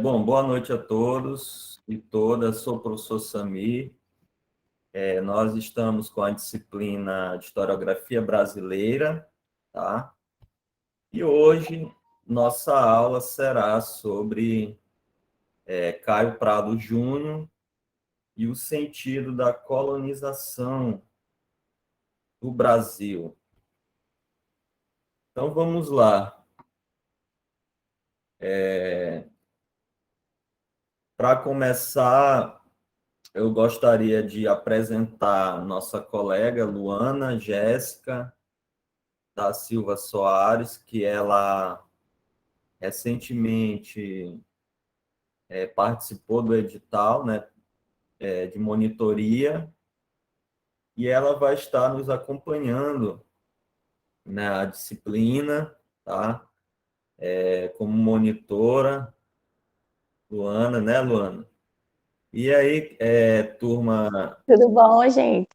Bom, boa noite a todos e todas. Sou o professor Samir. Nós estamos com a disciplina de Historiografia Brasileira, tá? E hoje nossa aula será sobre Caio Prado Júnior e o sentido da colonização do Brasil. Então vamos lá. Para começar, eu gostaria de apresentar nossa colega Luana Jéssica da Silva Soares, que ela recentemente participou do edital, né, de monitoria, e ela vai estar nos acompanhando na disciplina, tá? Como monitora, Luana, né, Luana? E aí, turma, Tudo bom, gente?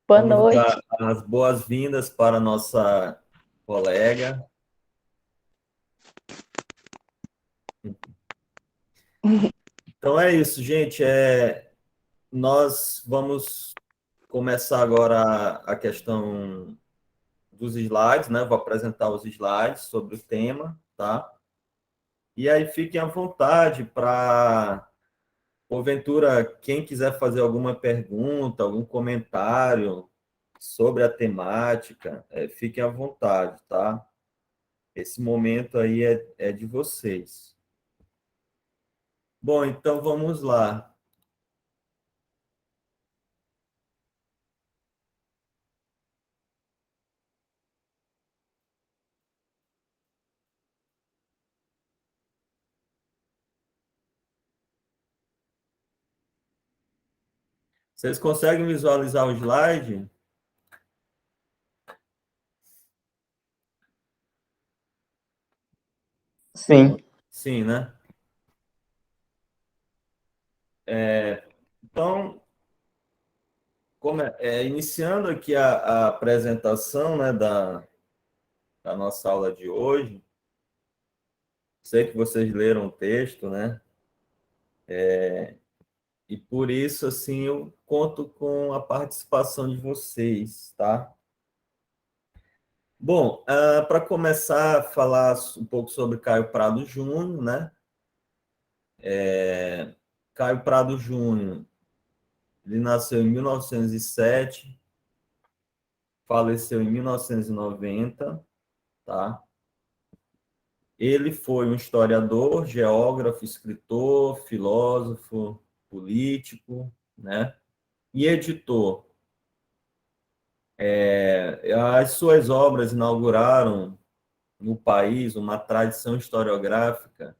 Boa vamos noite. dar as boas-vindas para a nossa colega. Então é isso, gente. Nós vamos começar agora a questão dos slides, né? Vou apresentar os slides sobre o tema, tá? E aí fiquem à vontade para, porventura, quem quiser fazer alguma pergunta, algum comentário sobre a temática, fiquem à vontade, tá? Esse momento aí é de vocês. Bom, então vamos lá. Vocês conseguem visualizar o slide? Sim. Sim, né? Então, iniciando aqui a apresentação, né, da nossa aula de hoje, sei que vocês leram o texto, né? E por isso, assim, eu conto com a participação de vocês, tá? Bom, para começar a falar um pouco sobre Caio Prado Júnior, né? Caio Prado Júnior, ele nasceu em 1907, faleceu em 1990, tá? Ele foi um historiador, geógrafo, escritor, filósofo, político, né? E editor. As suas obras inauguraram no país uma tradição historiográfica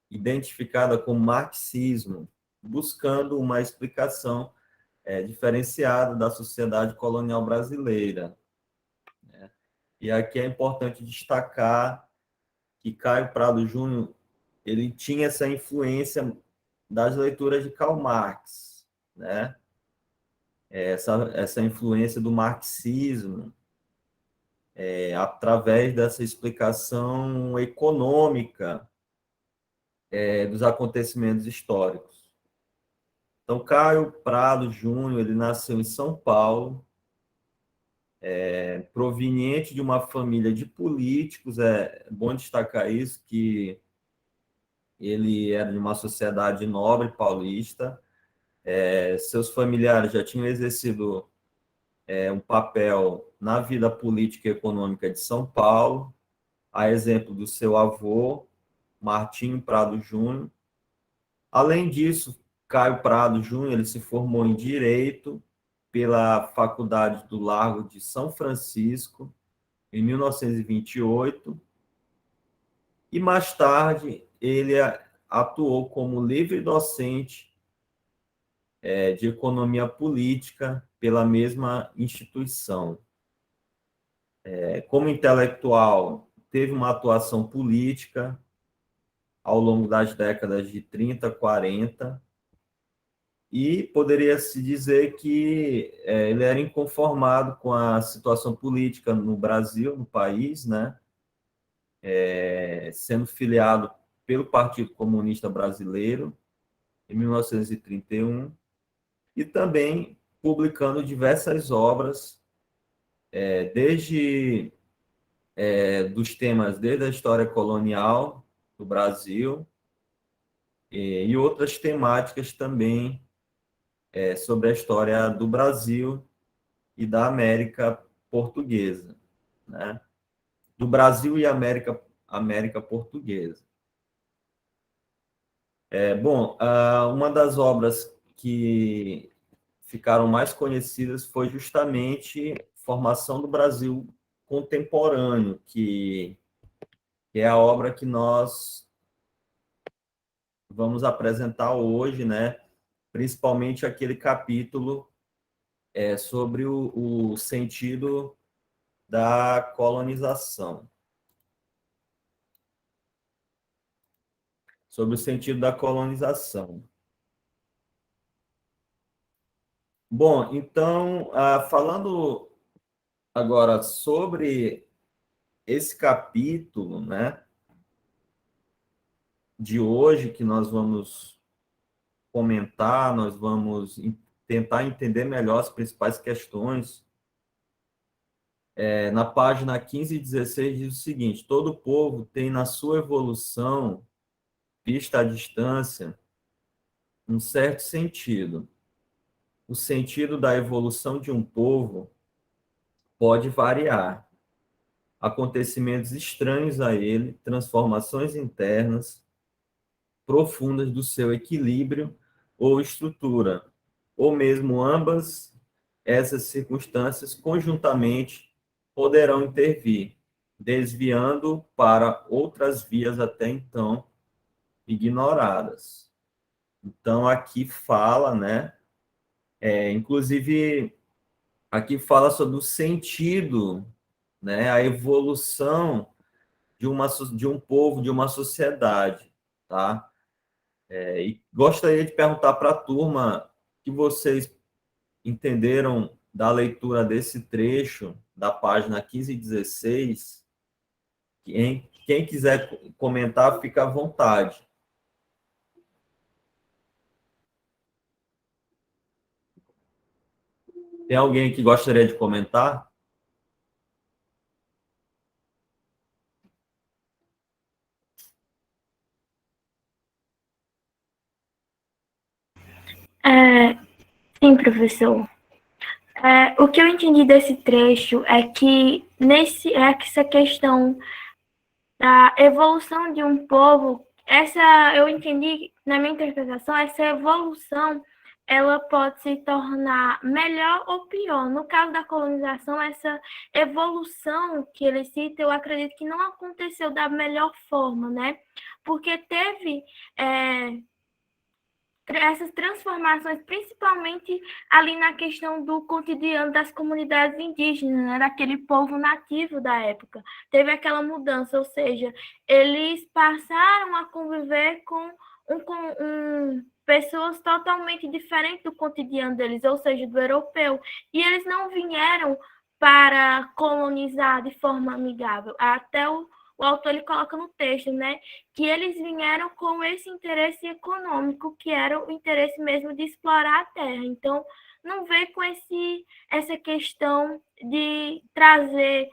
identificada como marxismo, buscando uma explicação diferenciada da sociedade colonial brasileira. E aqui é importante destacar que Caio Prado Júnior ele tinha essa influência das leituras de Karl Marx, né? Essa influência do marxismo através dessa explicação econômica dos acontecimentos históricos. Então, Caio Prado Júnior, ele nasceu em São Paulo, proveniente de uma família de políticos, é bom destacar isso, que ele era de uma sociedade nobre paulista, seus familiares já tinham exercido um papel na vida política e econômica de São Paulo, a exemplo do seu avô, Martinho Prado Júnior. Além disso, Caio Prado Júnior ele se formou em Direito pela Faculdade do Largo de São Francisco, em 1928, e mais tarde ele atuou como livre docente de Economia Política pela mesma instituição. Como intelectual, teve uma atuação política ao longo das décadas de 30, 40, e poderia-se dizer que ele era inconformado com a situação política no Brasil, no país, né? Sendo filiado pelo Partido Comunista Brasileiro, em 1931, e também publicando diversas obras, desde dos temas desde a história colonial do Brasil e outras temáticas também sobre a história do Brasil e da América Portuguesa, né? Do Brasil e América Portuguesa. Bom, uma das obras que ficaram mais conhecidas foi justamente Formação do Brasil Contemporâneo, que é a obra que nós vamos apresentar hoje, né? Principalmente aquele capítulo sobre o sentido da colonização. Sobre o sentido da colonização. Bom, então, falando agora sobre esse capítulo, né, de hoje, que nós vamos comentar, nós vamos tentar entender melhor as principais questões. Na página 15 e 16 diz o seguinte: todo povo tem na sua evolução, vista à distância, um certo sentido. O sentido da evolução de um povo pode variar. Acontecimentos estranhos a ele, transformações internas profundas do seu equilíbrio ou estrutura, ou mesmo ambas essas circunstâncias conjuntamente poderão intervir, desviando para outras vias até então ignoradas. Então, aqui fala, né? Inclusive, aqui fala sobre o sentido, né? A evolução de um povo, de uma sociedade, tá? E gostaria de perguntar para a turma que vocês entenderam da leitura desse trecho, da página 15 e 16. Quem quiser comentar, fica à vontade. Tem alguém que gostaria de comentar? Sim, professor. O que eu entendi desse trecho é que essa questão da evolução de um povo, eu entendi na minha interpretação, essa evolução ela pode se tornar melhor ou pior. No caso da colonização, essa evolução que ele cita, eu acredito que não aconteceu da melhor forma, né? Porque teve essas transformações, principalmente ali na questão do cotidiano das comunidades indígenas, né, daquele povo nativo da época. Teve aquela mudança, ou seja, eles passaram a conviver com pessoas totalmente diferentes do cotidiano deles, ou seja, do europeu. E eles não vieram para colonizar de forma amigável. Até o autor ele coloca no texto, né, que eles vieram com esse interesse econômico, que era o interesse mesmo de explorar a terra. Então, não veio com essa questão de trazer,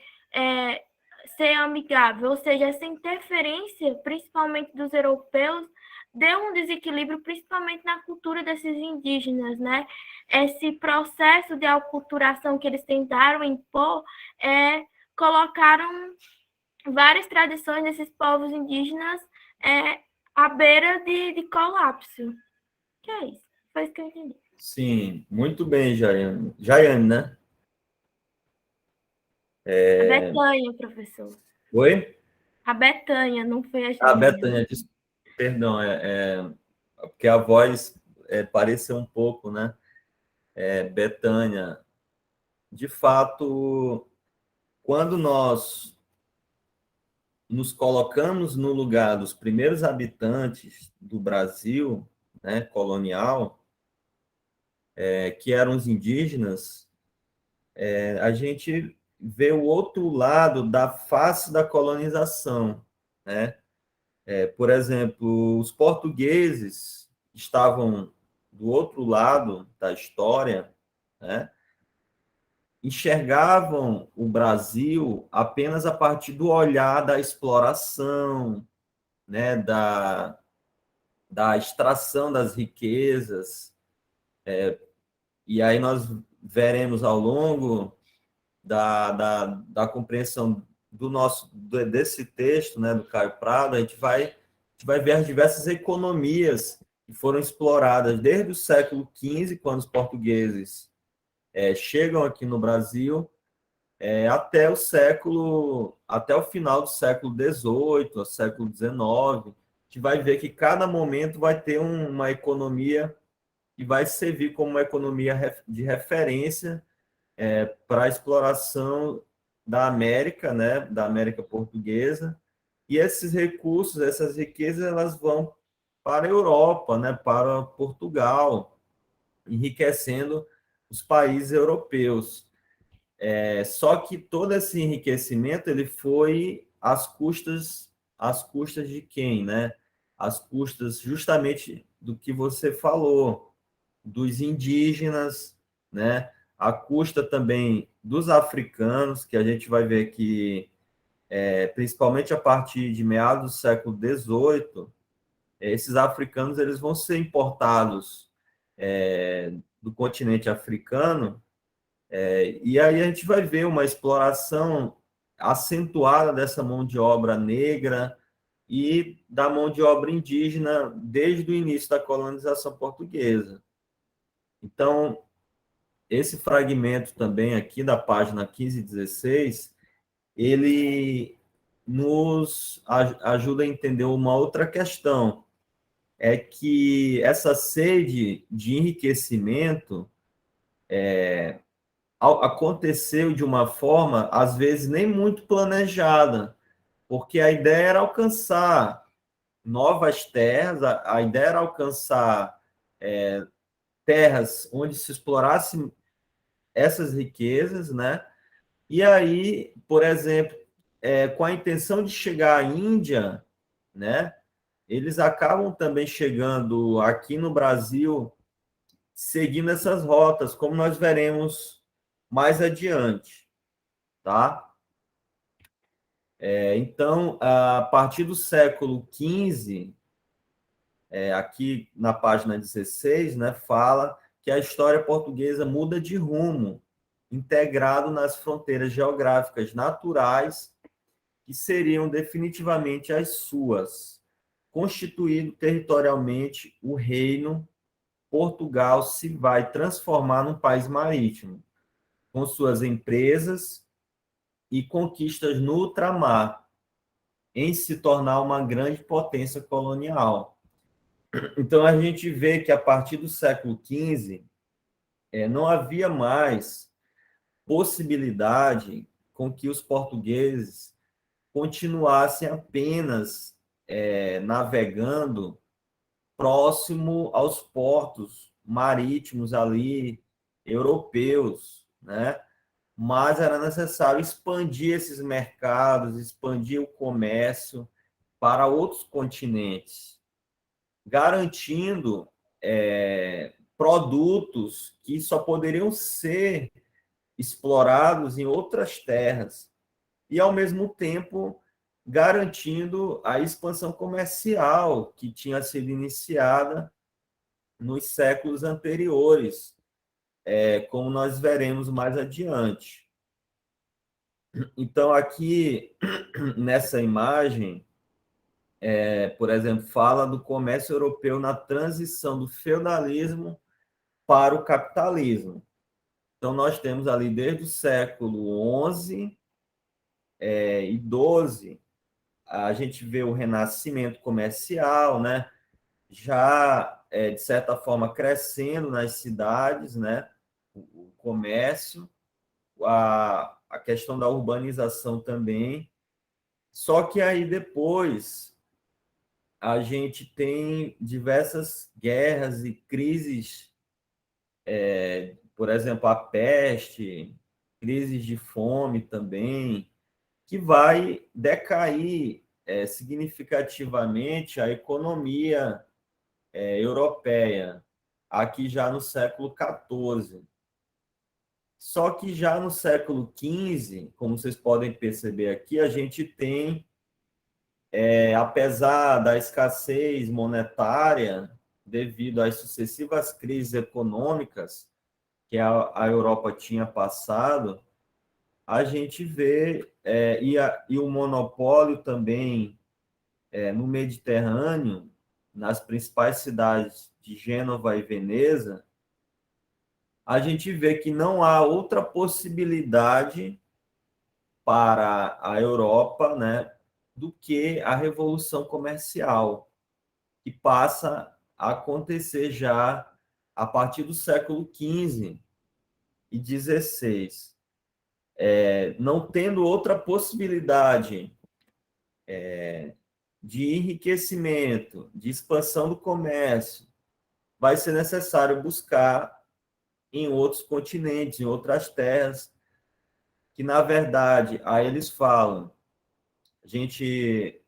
ser amigável, ou seja, essa interferência, principalmente dos europeus, deu um desequilíbrio, principalmente na cultura desses indígenas, né? Esse processo de aculturação que eles tentaram impor, colocaram várias tradições desses povos indígenas à beira de colapso. Que é isso? Foi isso que eu entendi. Sim, muito bem, Jaiane. Jaiane, né? A Betânia, professor. Oi? A Betânia, não foi a Jaiane. Betânia, perdão, porque a voz pareceu um pouco, né? Betânia. De fato, quando nós nos colocamos no lugar dos primeiros habitantes do Brasil, né, colonial, que eram os indígenas, a gente vê o outro lado da face da colonização, né? Por exemplo, os portugueses estavam do outro lado da história, né? Enxergavam o Brasil apenas a partir do olhar da exploração, né? Da extração das riquezas. E aí nós veremos ao longo da compreensão desse texto, né, do Caio Prado, a gente vai ver as diversas economias que foram exploradas desde o século XV, quando os portugueses chegam aqui no Brasil, até o final do século XVIII, século XIX. A gente vai ver que cada momento vai ter uma economia que vai servir como uma economia de referência para a exploração da América, né, da América portuguesa, e esses recursos, essas riquezas, elas vão para a Europa, né, para Portugal, enriquecendo os países europeus. Só que todo esse enriquecimento ele foi às custas de quem, né? Às custas justamente do que você falou, dos indígenas, né? À custa também dos africanos, que a gente vai ver que, principalmente a partir de meados do século XVIII, esses africanos eles vão ser importados do continente africano, e aí a gente vai ver uma exploração acentuada dessa mão de obra negra e da mão de obra indígena desde o início da colonização portuguesa. Então, esse fragmento também aqui da página 15 e 16, ele nos ajuda a entender uma outra questão, é que essa sede de enriquecimento aconteceu de uma forma, às vezes, nem muito planejada, porque a ideia era alcançar novas terras, a ideia era alcançar terras onde se explorasse essas riquezas, né? E aí, por exemplo, com a intenção de chegar à Índia, né? Eles acabam também chegando aqui no Brasil, seguindo essas rotas, como nós veremos mais adiante, tá? Então, a partir do século XV, aqui na página 16, né, fala que a história portuguesa muda de rumo, integrado nas fronteiras geográficas naturais que seriam definitivamente as suas, constituído territorialmente o reino, Portugal se vai transformar num país marítimo, com suas empresas e conquistas no ultramar, em se tornar uma grande potência colonial. Então, a gente vê que, a partir do século XV, não havia mais possibilidade com que os portugueses continuassem apenas navegando próximo aos portos marítimos ali, europeus, né? Mas era necessário expandir esses mercados, expandir o comércio para outros continentes, garantindo produtos que só poderiam ser explorados em outras terras e, ao mesmo tempo, garantindo a expansão comercial que tinha sido iniciada nos séculos anteriores, como nós veremos mais adiante. Então, aqui, nessa imagem, por exemplo, fala do comércio europeu na transição do feudalismo para o capitalismo. Então, nós temos ali desde o século XI e XII, a gente vê o renascimento comercial, né? Já, de certa forma, crescendo nas cidades, né? O comércio, a questão da urbanização também. Só que aí depois a gente tem diversas guerras e crises, por exemplo, a peste, crises de fome também, que vai decair significativamente a economia europeia, aqui já no século XIV. Só que já no século XV, como vocês podem perceber aqui, a gente tem, apesar da escassez monetária, devido às sucessivas crises econômicas que a Europa tinha passado, a gente vê, e o monopólio também no Mediterrâneo, nas principais cidades de Gênova e Veneza, a gente vê que não há outra possibilidade para a Europa, né, do que a revolução comercial, que passa a acontecer já a partir do século XV e XVI. Não tendo outra possibilidade de enriquecimento, de expansão do comércio, vai ser necessário buscar em outros continentes, em outras terras, que, na verdade, aí eles falam, a gente,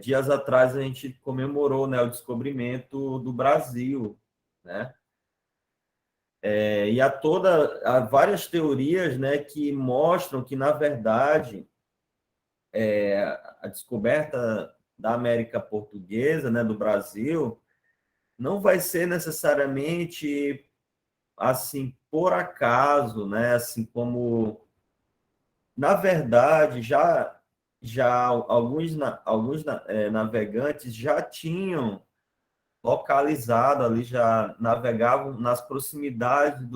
dias atrás, a gente comemorou, né, o descobrimento do Brasil, né? E há várias teorias, né, que mostram que, na verdade, a descoberta da América Portuguesa, né, do Brasil, não vai ser necessariamente assim por acaso, né, assim como na verdade já alguns navegantes já tinham localizado ali, já navegavam nas proximidades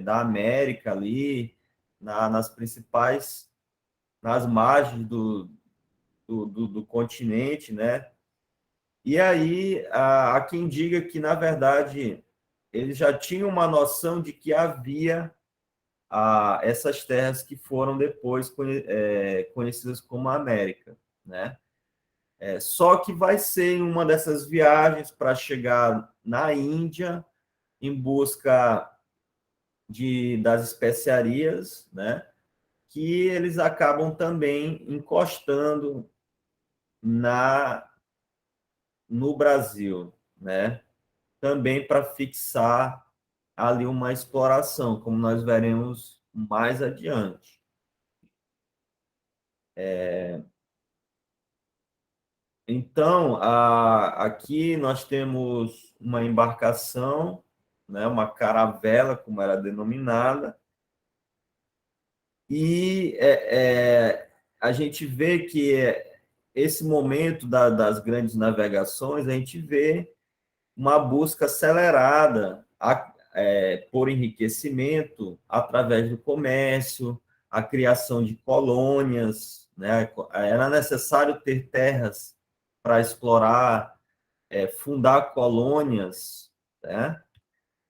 da América ali, nas principais, nas margens do continente, né? E aí, há quem diga que, na verdade, eles já tinham uma noção de que havia essas terras que foram depois conhecidas como América, né? Só que vai ser em uma dessas viagens para chegar na Índia em busca das especiarias, né? Que eles acabam também encostando no Brasil, né? Também para fixar ali uma exploração, como nós veremos mais adiante. Então, aqui nós temos uma embarcação, né, uma caravela, como era denominada, e a gente vê que esse momento das grandes navegações, a gente vê uma busca acelerada por enriquecimento através do comércio, a criação de colônias, né? Era necessário ter terras para explorar, fundar colônias, né?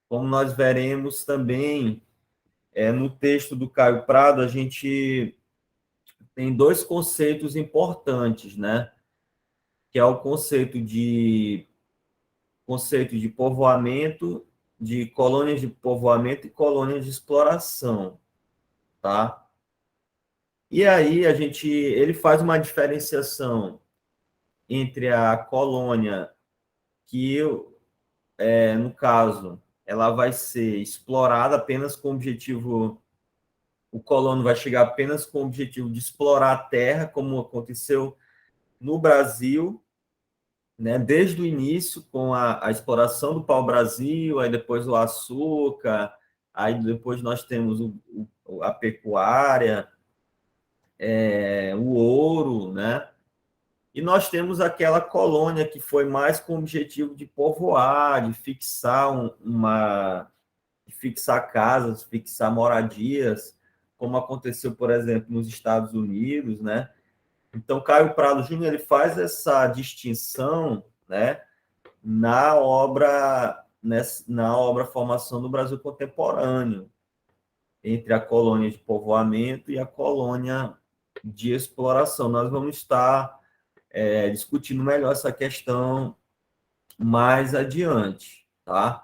Como nós veremos também no texto do Caio Prado, a gente tem dois conceitos importantes, né? Que é o conceito de povoamento, de colônias de povoamento e colônias de exploração, tá? E aí ele faz uma diferenciação entre a colônia que, no caso, ela vai ser explorada apenas com o objetivo, o colono vai chegar apenas com o objetivo de explorar a terra, como aconteceu no Brasil, né, desde o início, com a exploração do pau-brasil, aí depois o açúcar, aí depois nós temos a pecuária, o ouro, né? E nós temos aquela colônia que foi mais com o objetivo de povoar, de fixar de fixar casas, fixar moradias, como aconteceu, por exemplo, nos Estados Unidos, né? Então, Caio Prado Júnior, ele faz essa distinção, né, na obra Formação do Brasil Contemporâneo, entre a colônia de povoamento e a colônia de exploração. Nós vamos estar discutindo melhor essa questão mais adiante, tá?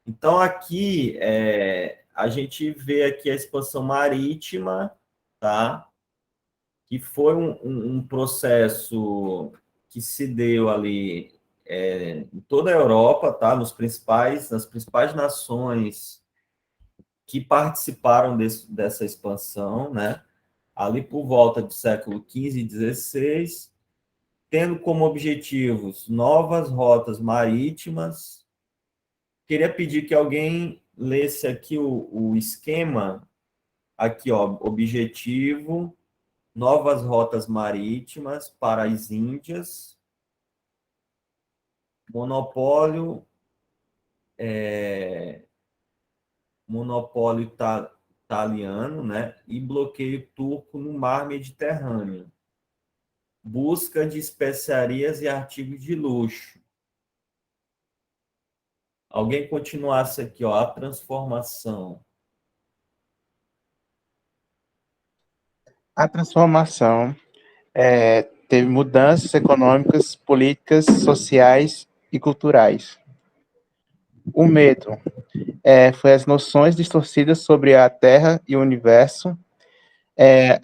Então, aqui, a gente vê aqui a expansão marítima, tá? que foi um processo que se deu ali em toda a Europa, tá? Nas principais nações que participaram dessa expansão, né? Ali por volta do século XV e XVI, tendo como objetivos novas rotas marítimas. Queria pedir que alguém lesse aqui o esquema, aqui, ó, objetivo, novas rotas marítimas para as Índias, monopólio, monopólio italiano, né? E bloqueio turco no mar Mediterrâneo. Busca de especiarias e artigos de luxo. Alguém continuasse aqui, ó, a transformação. A transformação teve mudanças econômicas, políticas, sociais e culturais. O medo foi as noções distorcidas sobre a Terra e o universo,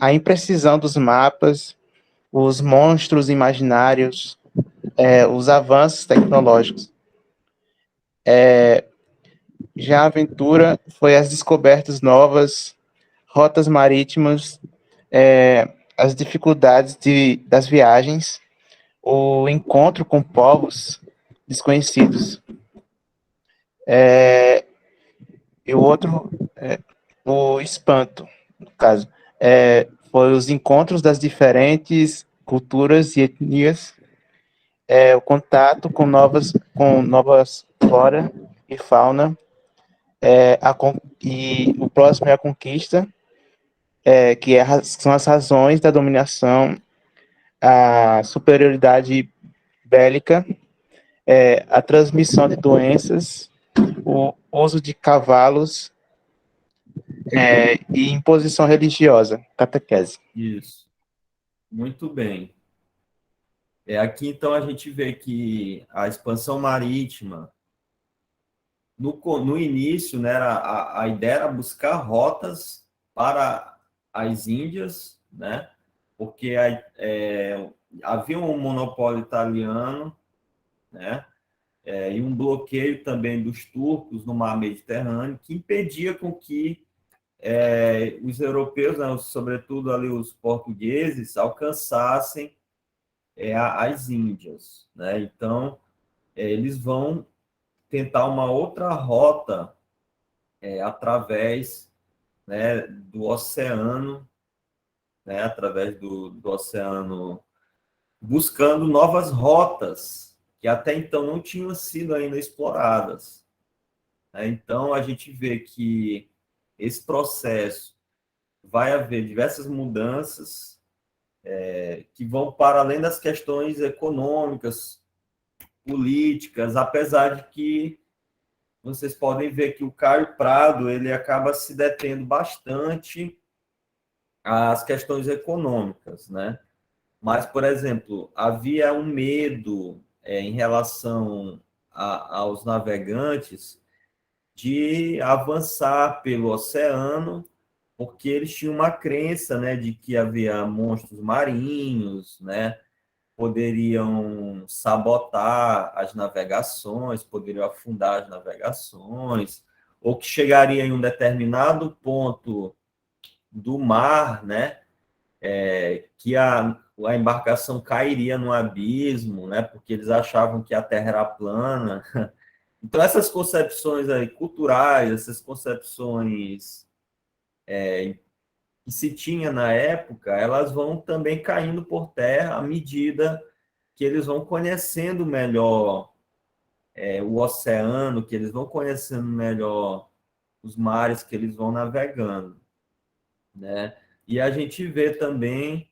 a imprecisão dos mapas, os monstros imaginários, os avanços tecnológicos. Já a aventura foi as descobertas novas, rotas marítimas, as dificuldades das viagens, o encontro com povos desconhecidos. E o outro, o espanto, no caso, foi os encontros das diferentes culturas e etnias, o contato com novas flora e fauna, e o próximo é a conquista, são as razões da dominação, a superioridade bélica, a transmissão de doenças, o uso de cavalos e imposição religiosa, catequese. Isso. Muito bem. Aqui, então, a gente vê que a expansão marítima, no início, né, a ideia era buscar rotas para as Índias, né, porque havia um monopólio italiano, né, e um bloqueio também dos turcos no mar Mediterrâneo, que impedia com que os europeus, né, sobretudo ali os portugueses, alcançassem as Índias, né? Então, eles vão tentar uma outra rota através, né, do oceano, né, através do oceano, buscando novas rotas que até então não tinham sido ainda exploradas, né? Então, a gente vê que esse processo vai haver diversas mudanças que vão para além das questões econômicas, políticas, apesar de que vocês podem ver que o Caio Prado ele acaba se detendo bastante às questões econômicas, né? Mas, por exemplo, havia um medo em relação aos navegantes de avançar pelo oceano, porque eles tinham uma crença, né, de que havia monstros marinhos, né, poderiam sabotar as navegações, poderiam afundar as navegações, ou que chegaria em um determinado ponto do mar, né, que a embarcação cairia no abismo, né, porque eles achavam que a Terra era plana. Então, essas concepções aí culturais, essas concepções que se tinha na época, elas vão também caindo por terra à medida que eles vão conhecendo melhor o oceano, que eles vão conhecendo melhor os mares que eles vão navegando, né? E a gente vê também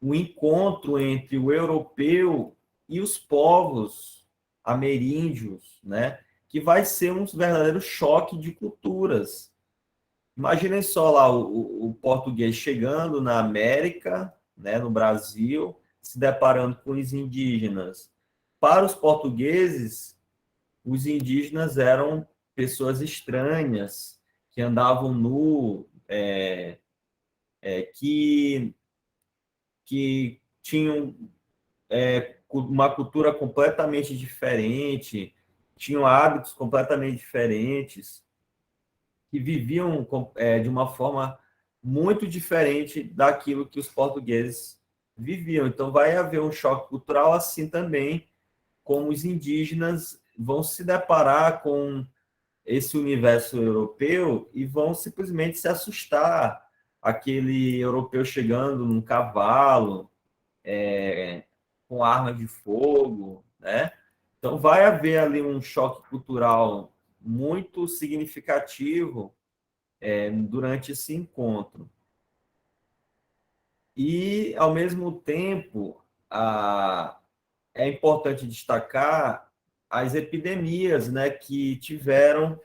o encontro entre o europeu e os povos ameríndios, né? Que vai ser um verdadeiro choque de culturas. Imaginem só lá o português chegando na América, né, no Brasil, se deparando com os indígenas. Para os portugueses, os indígenas eram pessoas estranhas, que andavam nu, que tinham uma cultura completamente diferente, tinham hábitos completamente diferentes, que viviam de uma forma muito diferente daquilo que os portugueses viviam. Então, vai haver um choque cultural assim também, como os indígenas vão se deparar com esse universo europeu e vão simplesmente se assustar. Aquele europeu chegando num cavalo, com armas de fogo, né? Então, vai haver ali um choque cultural muito significativo durante esse encontro. E, ao mesmo tempo, é importante destacar as epidemias, né, que tiveram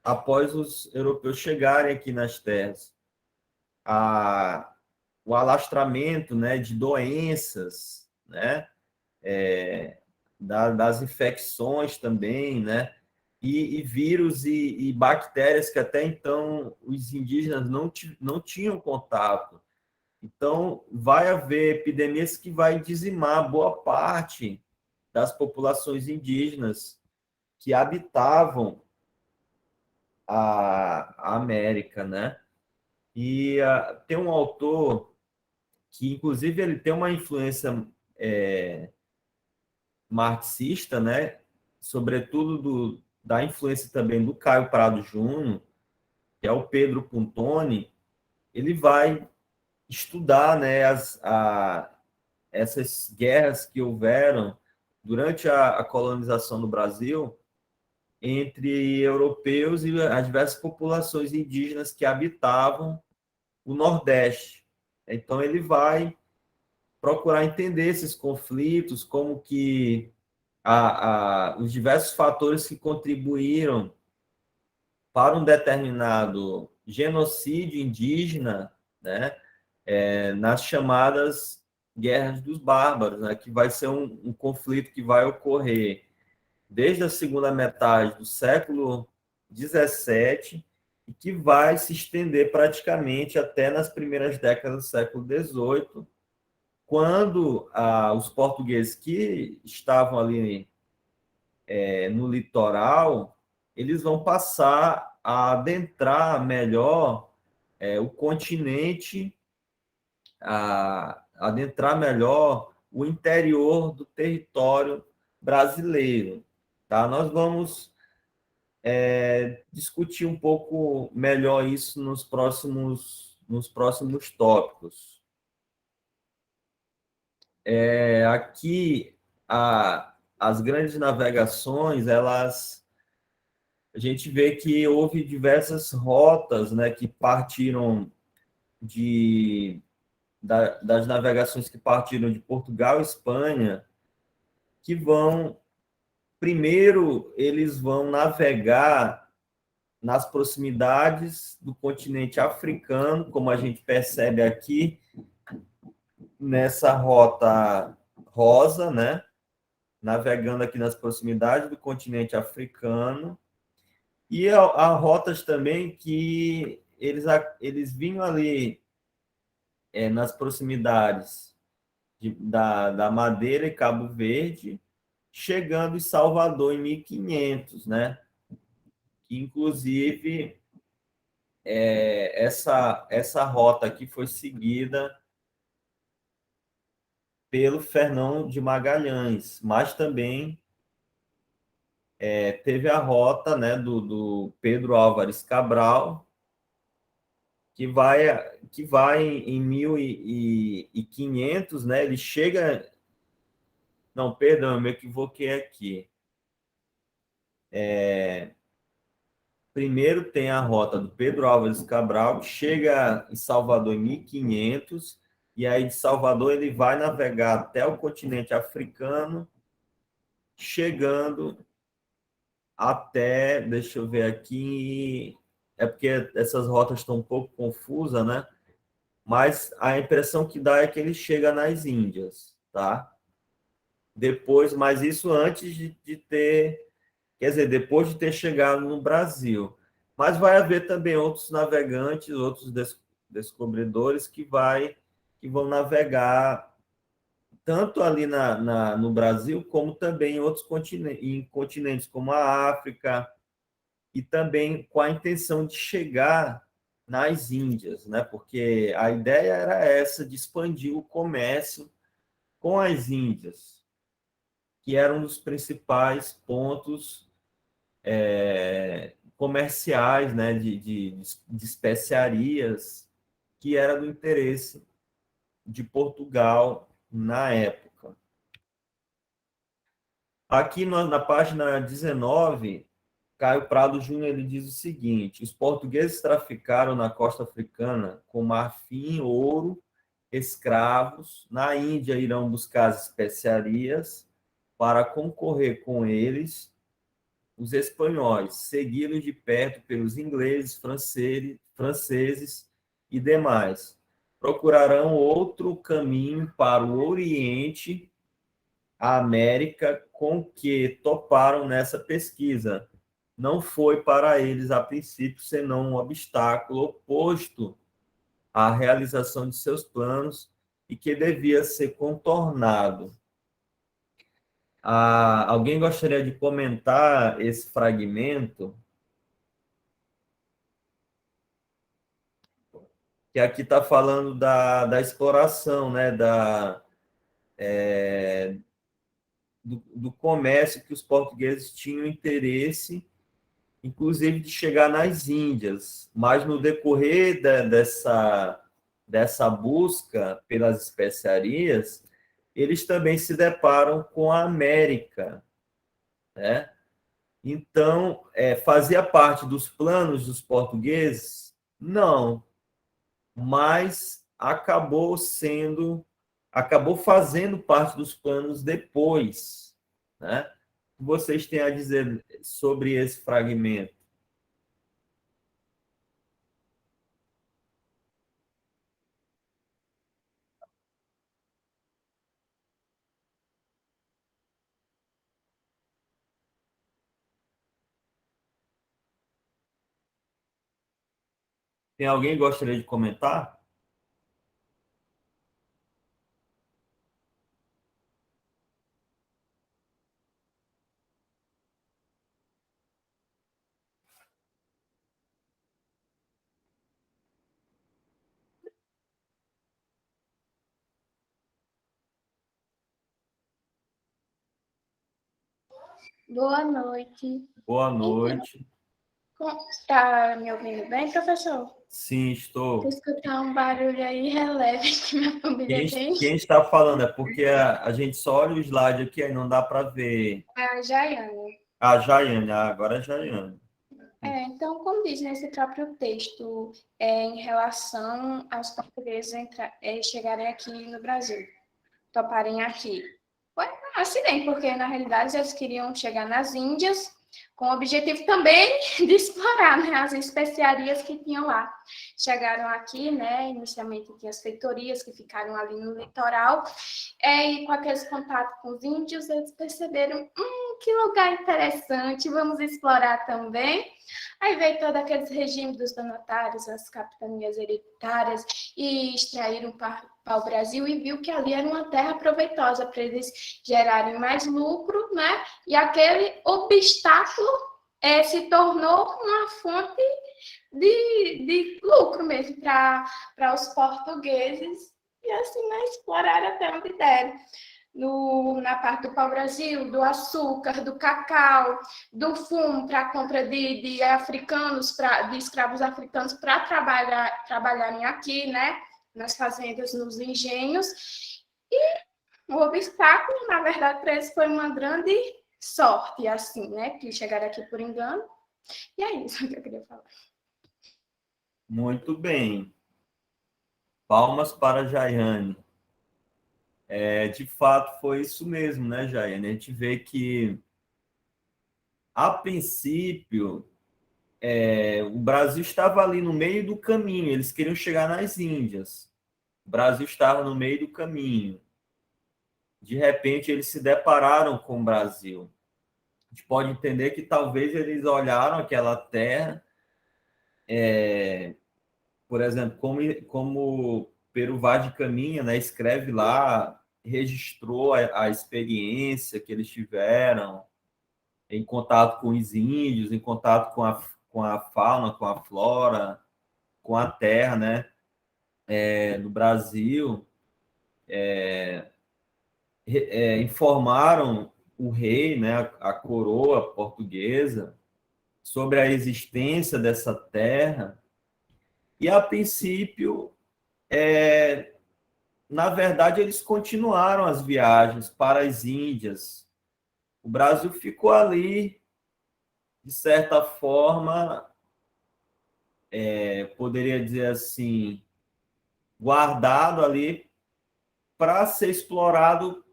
após os europeus chegarem aqui nas terras. O alastramento, né, de doenças, né, das infecções também, né, e vírus e bactérias que até então os indígenas não tinham contato. Então, vai haver epidemias que vai dizimar boa parte das populações indígenas que habitavam a América, né? E tem um autor que, inclusive, ele tem uma influência marxista, né? Sobretudo da influência também do Caio Prado Júnior, que é o Pedro Puntoni. Ele vai estudar, né, essas guerras que houveram durante a colonização do Brasil entre europeus e as diversas populações indígenas que habitavam o Nordeste. Então, ele vai procurar entender esses conflitos, como que os diversos fatores que contribuíram para um determinado genocídio indígena, né, nas chamadas Guerras dos Bárbaros, né, que vai ser um conflito que vai ocorrer desde a segunda metade do século XVII e que vai se estender praticamente até nas primeiras décadas do século XVIII, quando os portugueses que estavam ali no litoral, eles vão passar a adentrar melhor o continente, a adentrar melhor o interior do território brasileiro. Tá? Nós vamos discutir um pouco melhor isso nos próximos tópicos. Aqui, as grandes navegações, a gente vê que houve diversas rotas, né, que partiram das navegações que partiram de Portugal e Espanha, que primeiro, eles vão navegar nas proximidades do continente africano, como a gente percebe aqui, nessa rota rosa, né? Navegando aqui nas proximidades do continente africano. E há rotas também que eles vinham ali nas proximidades da Madeira e Cabo Verde, chegando em Salvador em 1500, né? Que, inclusive, essa rota aqui foi seguida pelo Fernão de Magalhães, mas também teve a rota, né, do Pedro Álvares Cabral, que vai em 1500, né? Ele chega... Não, perdão, eu me equivoquei aqui. Primeiro tem a rota do Pedro Álvares Cabral, que chega em Salvador em 1500, e aí de Salvador ele vai navegar até o continente africano, chegando até, deixa eu ver aqui, porque essas rotas estão um pouco confusas, né? Mas a impressão que dá é que ele chega nas Índias, tá? Depois, mas isso antes de ter, quer dizer, depois de ter chegado no Brasil. Mas vai haver também outros navegantes, outros descobridores que vão navegar tanto ali no Brasil, como também em outros continentes, como a África, e também com a intenção de chegar nas Índias, né? Porque a ideia era essa, de expandir o comércio com as Índias, que eram um dos principais pontos comerciais, né? de especiarias, que era do interesse de Portugal na época. Aqui na página 19, Caio Prado Júnior ele diz o seguinte: os portugueses traficaram na costa africana com marfim, ouro, escravos. Na Índia irão buscar as especiarias para concorrer com eles os espanhóis, seguidos de perto pelos ingleses, franceses e demais. Procurarão outro caminho para o Oriente, a América, com que toparam nessa pesquisa. Não foi para eles, a princípio, senão um obstáculo oposto à realização de seus planos e que devia ser contornado. Alguém gostaria de comentar esse fragmento? Que aqui está falando da exploração, né? Do comércio, que os portugueses tinham interesse, inclusive, de chegar nas Índias. Mas no decorrer dessa busca pelas especiarias, eles também se deparam com a América, né? Então, fazia parte dos planos dos portugueses? Não, mas acabou fazendo parte dos planos depois, né? O que vocês têm a dizer sobre esse fragmento? Tem alguém que gostaria de comentar? Boa noite. Boa noite. Está me ouvindo bem, professor? Sim, estou. Vou escutar um barulho aí releve que minha família tem. Quem está falando é porque a gente só olha o slide aqui, aí não dá para ver. A Jaiane. A Jaiane, agora é a Jaiane. Então, como diz nesse próprio texto, em relação aos portugueses chegarem aqui no Brasil, toparem aqui. Foi um acidente, porque na realidade eles queriam chegar nas Índias, com o objetivo também de explorar, né, as especiarias que tinham lá. Chegaram aqui, né, inicialmente tinha as feitorias que ficaram ali no litoral, e com aqueles contatos com os índios, eles perceberam, que lugar interessante, vamos explorar também. Aí veio todo aqueles regimes dos donatários, as capitanias hereditárias, e extraíram para o Brasil e viu que ali era uma terra proveitosa para eles gerarem mais lucro, né? E aquele obstáculo se tornou uma fonte de lucro mesmo para os portugueses, e assim, né, explorar até onde deram. Na parte do pau-brasil, do açúcar, do cacau, do fumo para a compra de africanos, de escravos africanos para trabalharem aqui, né? Nas fazendas, nos engenhos. E o obstáculo, na verdade, para eles foi uma grande sorte, assim, né? Que chegaram aqui por engano. E é isso que eu queria falar. Muito bem. Palmas para Jaiane. De fato, foi isso mesmo, né, Jaiane? A gente vê que, a princípio, o Brasil estava ali no meio do caminho, eles queriam chegar nas Índias. O Brasil estava no meio do caminho. De repente, eles se depararam com o Brasil. A gente pode entender que talvez eles olharam aquela terra, por exemplo, como Pero Vaz de Caminha, né, escreve lá, registrou a experiência que eles tiveram em contato com os índios, em contato com a fauna, com a flora, com a terra, né, no Brasil. Informaram o rei, né, a coroa portuguesa, sobre a existência dessa terra. E, a princípio, na verdade, eles continuaram as viagens para as Índias. O Brasil ficou ali, de certa forma, poderia dizer assim, guardado ali para ser explorado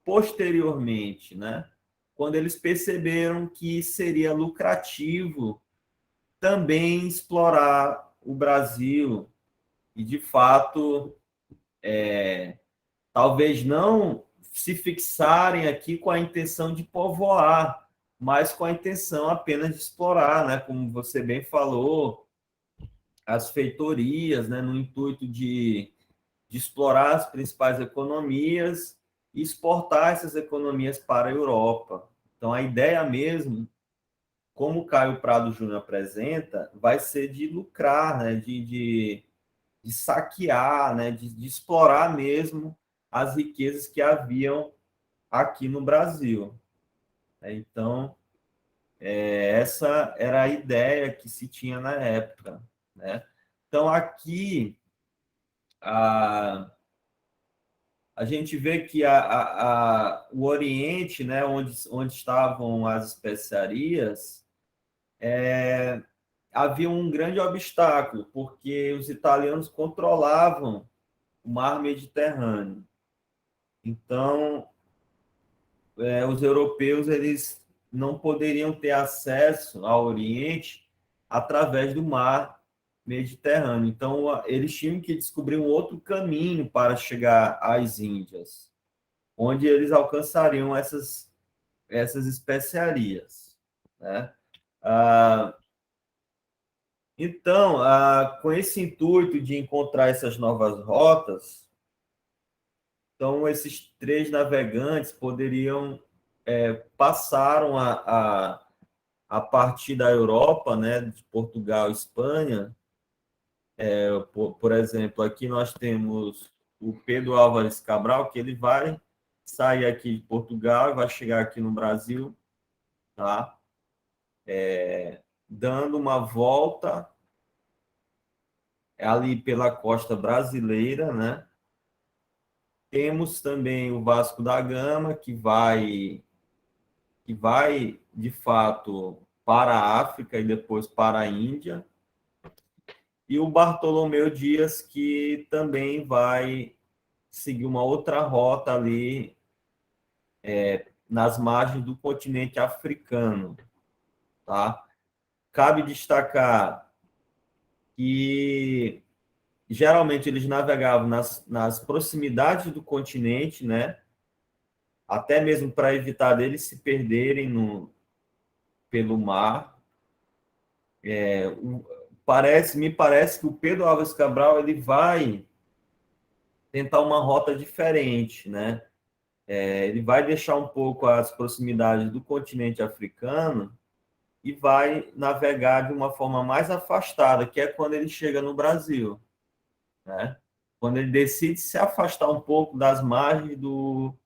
posteriormente, né? Quando eles perceberam que seria lucrativo também explorar o Brasil e, de fato, talvez não se fixarem aqui com a intenção de povoar, mas com a intenção apenas de explorar, né? Como você bem falou, as feitorias, né? No intuito de explorar as principais economias e exportar essas economias para a Europa. Então, a ideia mesmo, como o Caio Prado Júnior apresenta, vai ser de lucrar, né? de saquear, né? de explorar mesmo as riquezas que haviam aqui no Brasil. Então, essa era a ideia que se tinha na época, né? Então, aqui, a gente vê que o Oriente, né, onde estavam as especiarias, havia um grande obstáculo, porque os italianos controlavam o mar Mediterrâneo. Então, os europeus eles não poderiam ter acesso ao Oriente através do mar Mediterrâneo. Então, eles tinham que descobrir um outro caminho para chegar às Índias, onde eles alcançariam essas especiarias, né? Então, com esse intuito de encontrar essas novas rotas, então esses 3 navegantes passaram a partir da Europa, né, de Portugal e Espanha. Por exemplo, aqui nós temos o Pedro Álvares Cabral, que ele vai sair aqui de Portugal e vai chegar aqui no Brasil, tá? Dando uma volta ali pela costa brasileira, né? Temos também o Vasco da Gama, que vai de fato para a África e depois para a Índia. E o Bartolomeu Dias, que também vai seguir uma outra rota ali nas margens do continente africano, tá? Cabe destacar que geralmente eles navegavam nas proximidades do continente, né? Até mesmo para evitar deles se perderem pelo mar. Me parece que o Pedro Álvares Cabral ele vai tentar uma rota diferente, né? Ele vai deixar um pouco as proximidades do continente africano e vai navegar de uma forma mais afastada, que é quando ele chega no Brasil, né? Quando ele decide se afastar um pouco das margens do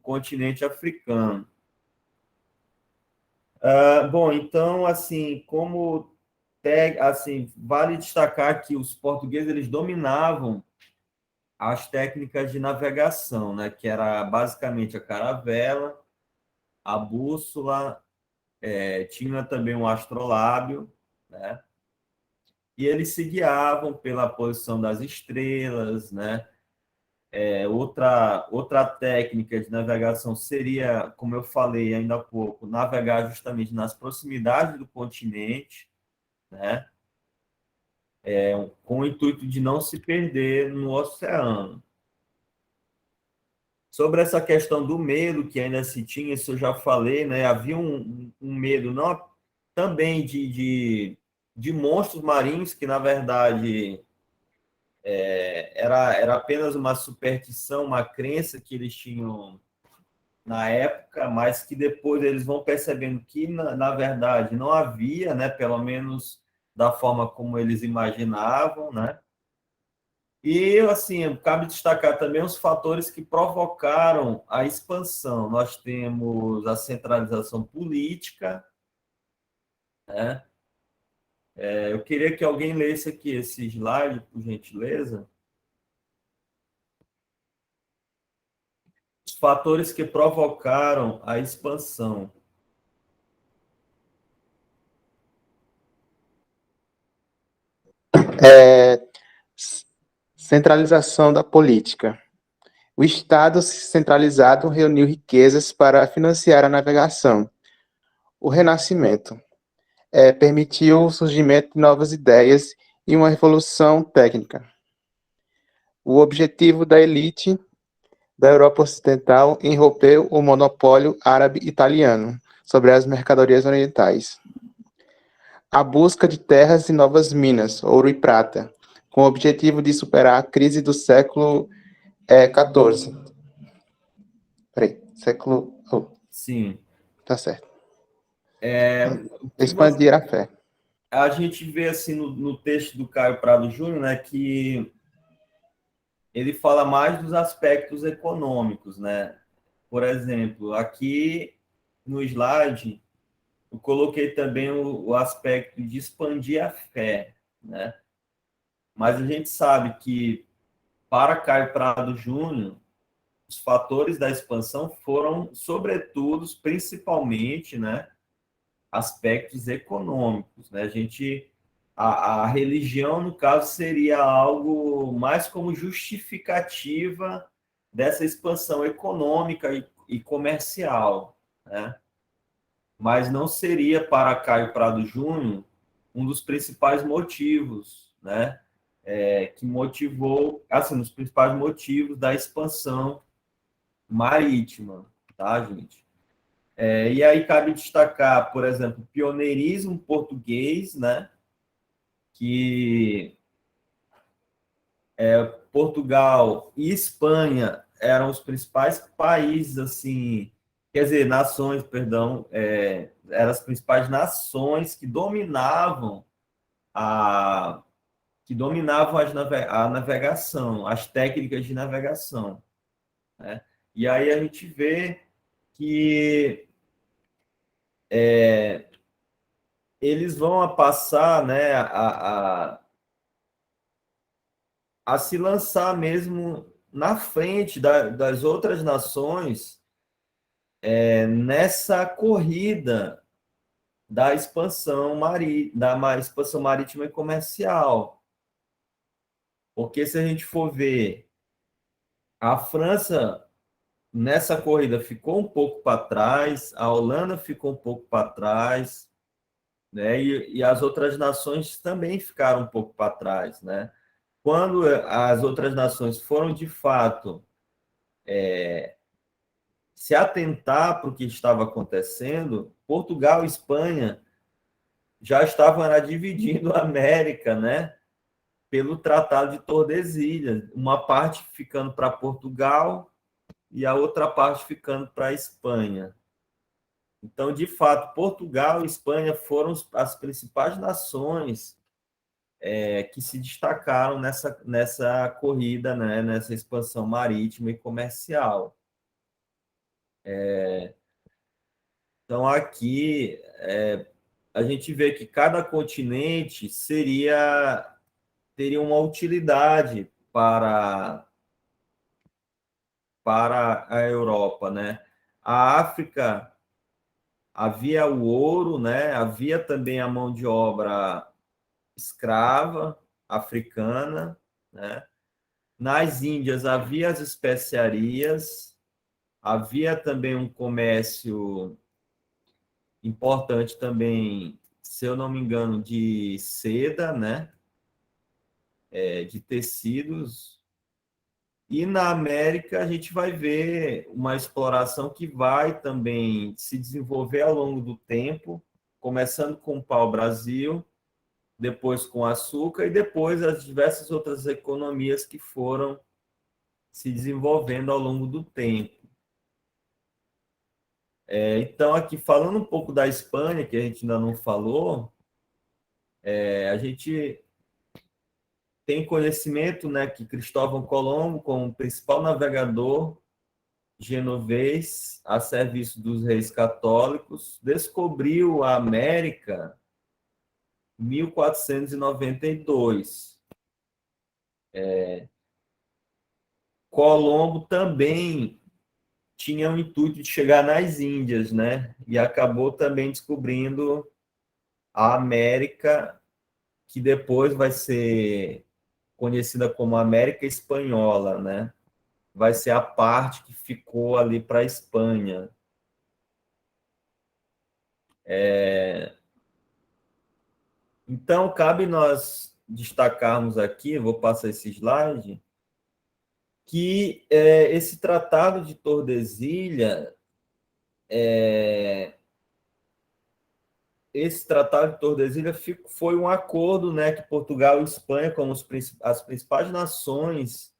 continente africano. Bom, então, assim, vale destacar que os portugueses eles dominavam as técnicas de navegação, né? Que era basicamente a caravela, a bússola, tinha também um astrolábio, né? E eles se guiavam pela posição das estrelas, né? Outra técnica de navegação seria, como eu falei ainda há pouco, navegar justamente nas proximidades do continente, né? Com o intuito de não se perder no oceano. Sobre essa questão do medo que ainda se tinha, isso eu já falei, né? Havia um medo não também de de monstros marinhos, que, na verdade, era apenas uma superstição, uma crença que eles tinham na época, mas que depois eles vão percebendo que, na verdade, não havia, né, pelo menos da forma como eles imaginavam, né? E, assim, cabe destacar também os fatores que provocaram a expansão. Nós temos a centralização política, né? Eu queria que alguém lesse aqui esse slide, por gentileza. Os fatores que provocaram a expansão. Centralização da política. O Estado centralizado reuniu riquezas para financiar a navegação. O Renascimento permitiu o surgimento de novas ideias e uma revolução técnica. O objetivo da elite da Europa Ocidental em romper o monopólio árabe-italiano sobre as mercadorias orientais. A busca de terras e novas minas, ouro e prata, com o objetivo de superar a crise do século XIV. Século... Oh, Sim. tá certo. Que Expandir a fé. A gente vê assim no texto do Caio Prado Júnior, né, que ele fala mais dos aspectos econômicos, né? Por exemplo, aqui no slide eu coloquei também o aspecto de expandir a fé, né? Mas a gente sabe que para Caio Prado Júnior os fatores da expansão foram, sobretudo, principalmente, né, aspectos econômicos, né? A religião, no caso, seria algo mais como justificativa dessa expansão econômica e comercial, né? Mas não seria para Caio Prado Júnior um dos principais motivos, né? Que motivou, assim, os principais motivos da expansão marítima, tá, gente? E aí cabe destacar, por exemplo, o pioneirismo português, né? Que Portugal e Espanha eram os principais países, assim, quer dizer, nações, perdão, eram as principais nações que dominavam a navegação, as técnicas de navegação, né? E aí a gente vê que eles vão passar, né, a se lançar mesmo na frente das outras nações nessa corrida da expansão marítima e comercial. Porque se a gente for ver, a França nessa corrida ficou um pouco para trás, a Holanda ficou um pouco para trás, né? E as outras nações também ficaram um pouco para trás, né? Quando as outras nações foram, de fato, se atentar para o que estava acontecendo, Portugal e Espanha já estavam dividindo a América, né? Pelo Tratado de Tordesilhas, uma parte ficando para Portugal e a outra parte ficando para a Espanha. Então, de fato, Portugal e Espanha foram as principais nações que se destacaram nessa corrida, né, nessa expansão marítima e comercial. Então, aqui a gente vê que cada continente teria uma utilidade para a Europa, né? A África havia o ouro, né? Havia também a mão de obra escrava africana, né? Nas Índias havia as especiarias, havia também um comércio importante também, se eu não me engano, de seda, né? De tecidos. E na América a gente vai ver uma exploração que vai também se desenvolver ao longo do tempo, começando com o pau-brasil, depois com açúcar e depois as diversas outras economias que foram se desenvolvendo ao longo do tempo. Então, aqui falando um pouco da Espanha, que a gente ainda não falou, a gente tem conhecimento, né, que Cristóvão Colombo, como principal navegador genovês a serviço dos reis católicos, descobriu a América em 1492. Colombo também tinha o intuito de chegar nas Índias, né? E acabou também descobrindo a América, que depois vai ser conhecida como América Espanhola, né? Vai ser a parte que ficou ali para a Espanha. Então, cabe nós destacarmos aqui, vou passar esse slide, que esse Tratado de Tordesilhas, foi um acordo, né, que Portugal e Espanha, como as principais nações,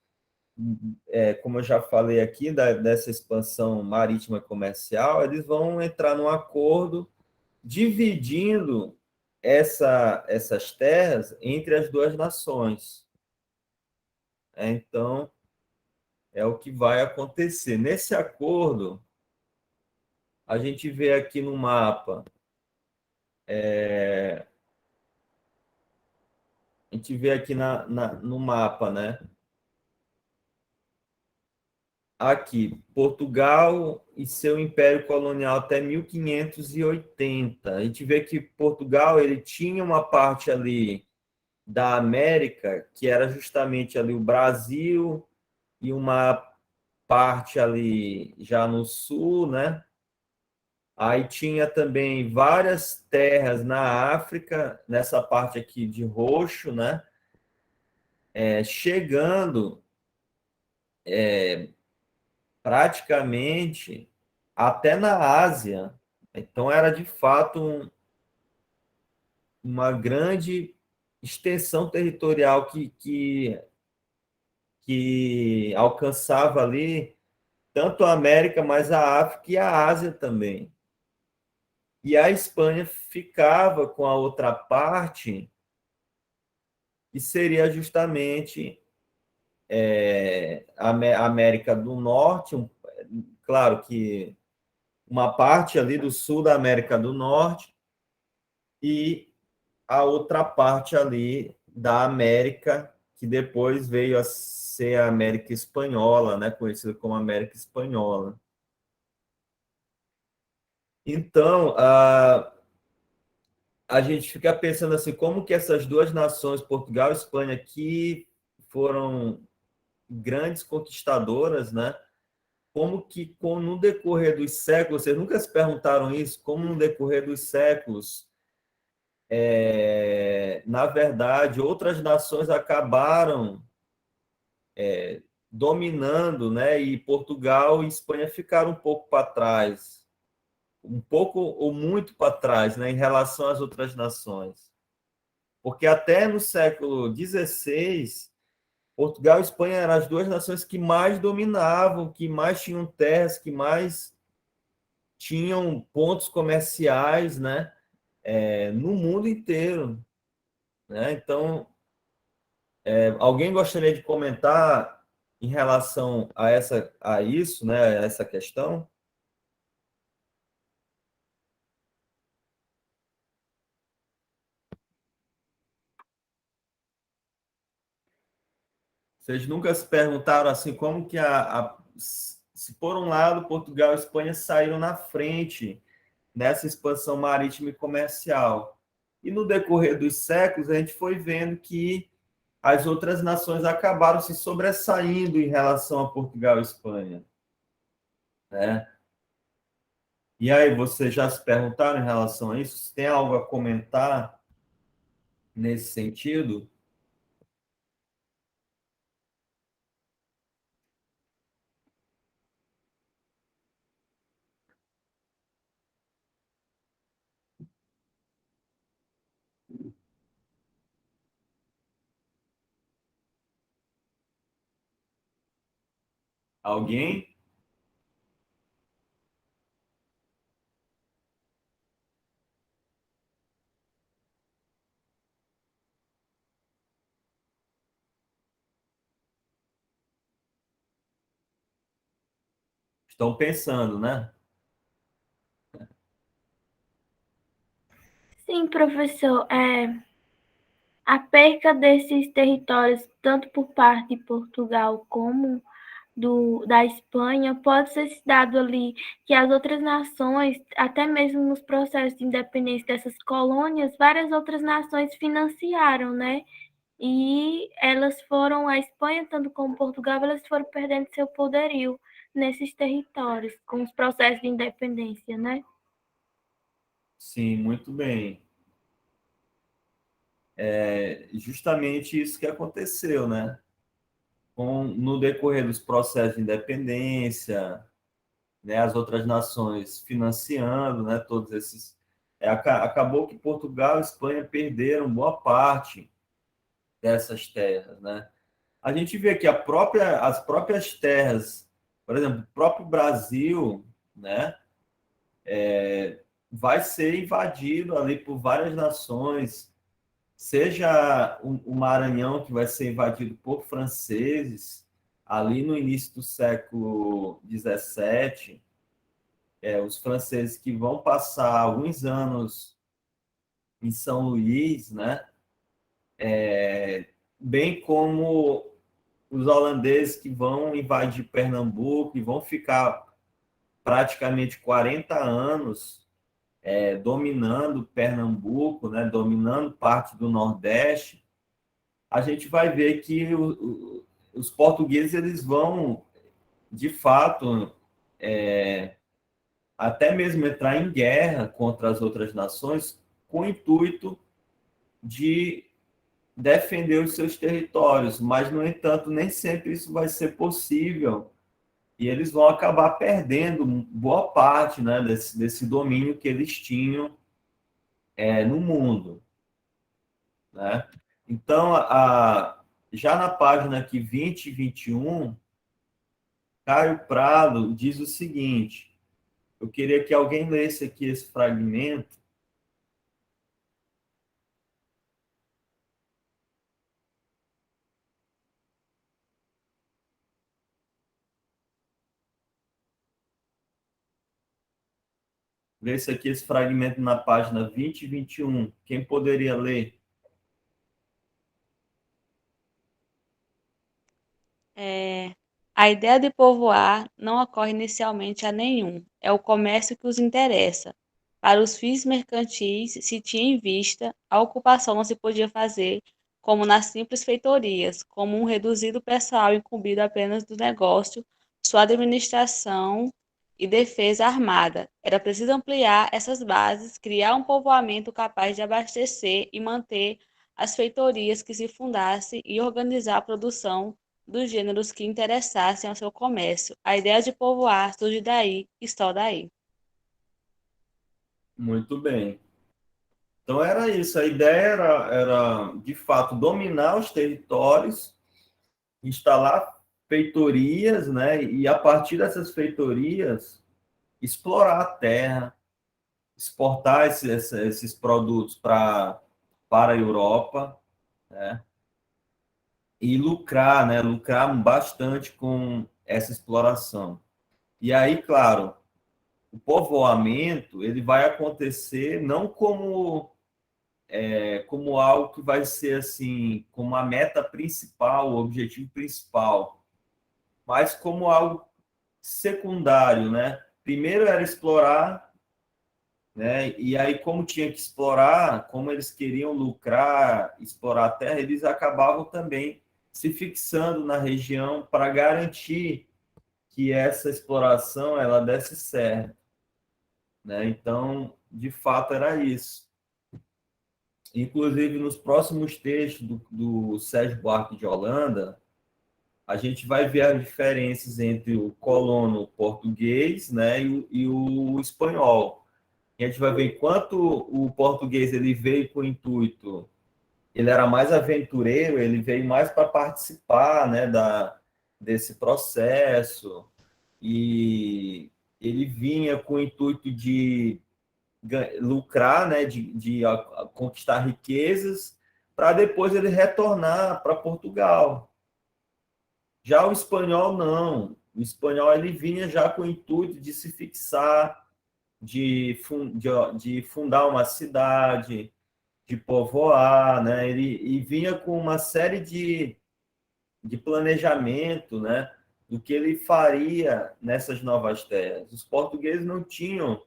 como eu já falei aqui, dessa expansão marítima comercial, eles vão entrar num acordo dividindo essas terras entre as duas nações. Então, é o que vai acontecer. Nesse acordo, a gente vê aqui no mapa, a gente vê aqui no mapa, né? Aqui, Portugal e seu império colonial até 1580. A gente vê que Portugal ele tinha uma parte ali da América, que era justamente ali o Brasil, e uma parte ali já no sul, né? Aí tinha também várias terras na África, nessa parte aqui de roxo, né? Chegando praticamente até na Ásia. Então era de fato uma grande extensão territorial que alcançava ali tanto a América, mas a África e a Ásia também. E a Espanha ficava com a outra parte, que seria justamente a América do Norte, claro que uma parte ali do sul da América do Norte e a outra parte ali da América, que depois veio a ser a América Espanhola, né, conhecida como América Espanhola. Então, a gente fica pensando assim, como que essas duas nações, Portugal e Espanha, que foram grandes conquistadoras, né? Como que no decorrer dos séculos, vocês nunca se perguntaram isso, como no decorrer dos séculos, na verdade, outras nações acabaram dominando, né? E Portugal e Espanha ficaram um pouco para trás, um pouco ou muito para trás, né? Em relação às outras nações. Porque até no século XVI, Portugal e Espanha eram as duas nações que mais dominavam, que mais tinham terras, que mais tinham pontos comerciais, né? No mundo inteiro, né? Então, alguém gostaria de comentar em relação a isso, né? A essa questão? Vocês nunca se perguntaram assim como que se por um lado Portugal e Espanha saíram na frente nessa expansão marítima e comercial. E no decorrer dos séculos, a gente foi vendo que as outras nações acabaram se sobressaindo em relação a Portugal e Espanha, né? E aí, vocês já se perguntaram em relação a isso? Se tem algo a comentar nesse sentido? Alguém? Estão pensando, né? Sim, professor. A perca desses territórios, tanto por parte de Portugal como da Espanha, pode ser se dado ali que as outras nações, até mesmo nos processos de independência dessas colônias, várias outras nações financiaram, né? E elas foram, a Espanha, tanto como Portugal, elas foram perdendo seu poderio nesses territórios, com os processos de independência, né? Sim, muito bem. É justamente isso que aconteceu, né? No decorrer dos processos de independência, né, as outras nações financiando, né, todos esses. Acabou que Portugal e Espanha perderam boa parte dessas terras, né? A gente vê que as próprias terras, por exemplo, o próprio Brasil, né, vai ser invadido ali por várias nações, seja o Maranhão, que vai ser invadido por franceses, ali no início do século XVII, os franceses que vão passar alguns anos em São Luís, né? Bem como os holandeses que vão invadir Pernambuco e vão ficar praticamente 40 anos dominando Pernambuco, né? Dominando parte do Nordeste. A gente vai ver que os portugueses eles vão, de fato, até mesmo entrar em guerra contra as outras nações com o intuito de defender os seus territórios, mas, no entanto, nem sempre isso vai ser possível e eles vão acabar perdendo boa parte, né, desse domínio que eles tinham no mundo, né? Então, já na página aqui 20 e 21, Caio Prado diz o seguinte, eu queria que alguém lesse aqui esse fragmento. Lesse aqui esse fragmento na página 20 e 21. Quem poderia ler? A ideia de povoar não ocorre inicialmente a nenhum, é o comércio que os interessa. Para os fins mercantis se tinha em vista, a ocupação não se podia fazer como nas simples feitorias, como um reduzido pessoal incumbido apenas do negócio, sua administração e defesa armada. Era preciso ampliar essas bases, criar um povoamento capaz de abastecer e manter as feitorias que se fundassem e organizar a produção dos gêneros que interessassem ao seu comércio. A ideia de povoar surge daí e só daí. Muito bem. Então era isso. A ideia era de fato, dominar os territórios, instalar feitorias, né? E a partir dessas feitorias, explorar a terra, exportar esses produtos para a Europa, né? E lucrar, né? Lucrar bastante com essa exploração. E aí, claro, o povoamento ele vai acontecer não como algo que vai ser assim, como a meta principal, o objetivo principal, mas como algo secundário, né? Primeiro era explorar, né? E aí, como tinha que explorar, como eles queriam lucrar, explorar a terra, eles acabavam também se fixando na região para garantir que essa exploração ela desse certo, né? Então, de fato, era isso. Inclusive, nos próximos textos do Sérgio Buarque de Holanda, a gente vai ver as diferenças entre o colono português, né, e o espanhol. E a gente vai ver enquanto o português ele veio com o intuito, ele era mais aventureiro, ele veio mais para participar, né, desse processo, e ele vinha com o intuito de lucrar, né, de conquistar riquezas, para depois ele retornar para Portugal. Já o espanhol, não. O espanhol ele vinha já com o intuito de se fixar, de fundar uma cidade, de povoar, né? Ele vinha com uma série de planejamento, né? Do que ele faria nessas novas terras. Os portugueses não tinham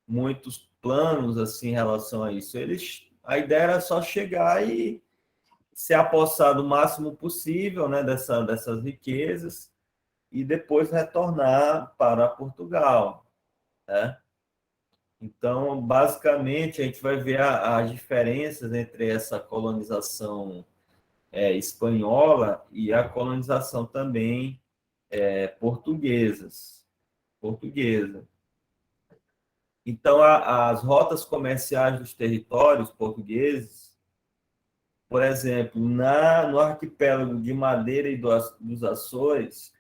muitos planos assim em relação a isso. A ideia era só chegar e se apossar do máximo possível, né, dessas riquezas e depois retornar para Portugal, né? Então, basicamente, a gente vai ver as diferenças entre essa colonização espanhola e a colonização também portuguesa. Então, as rotas comerciais dos territórios portugueses, por exemplo, no arquipélago de Madeira e dos Açores,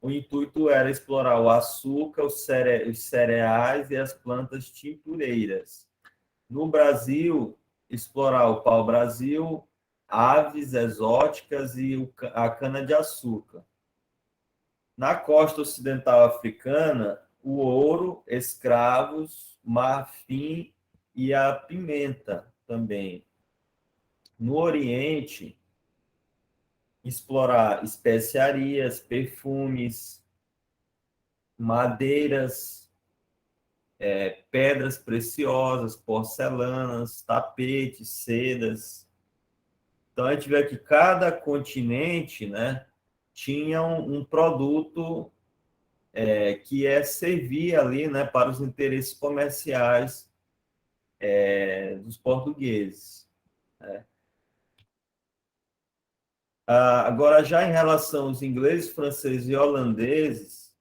o intuito era explorar o açúcar, os cereais e as plantas tintureiras. No Brasil, explorar o pau-brasil, aves exóticas e a cana-de-açúcar. Na costa ocidental africana, o ouro, escravos, marfim e a pimenta também. No Oriente, explorar especiarias, perfumes, madeiras, pedras preciosas, porcelanas, tapetes, sedas. Então, a gente vê que cada continente, né, tinha um produto que servia ali, né, para os interesses comerciais dos portugueses, né? Agora, já em relação aos ingleses, franceses e holandeses,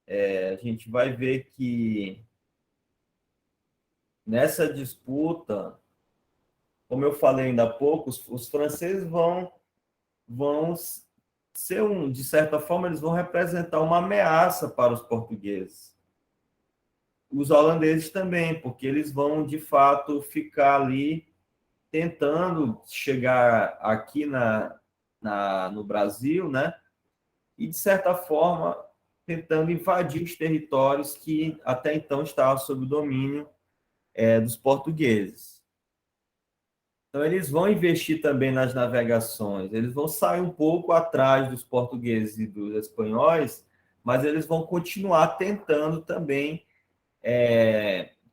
a gente vai ver que nessa disputa, como eu falei ainda há pouco, os franceses vão ser de certa forma, eles vão representar uma ameaça para os portugueses. Os holandeses também, porque eles vão, de fato, ficar ali tentando chegar aqui no Brasil, né? E, de certa forma, tentando invadir os territórios que até então estavam sob o domínio dos portugueses. Então, eles vão investir também nas navegações, eles vão sair um pouco atrás dos portugueses e dos espanhóis, mas eles vão continuar tentando também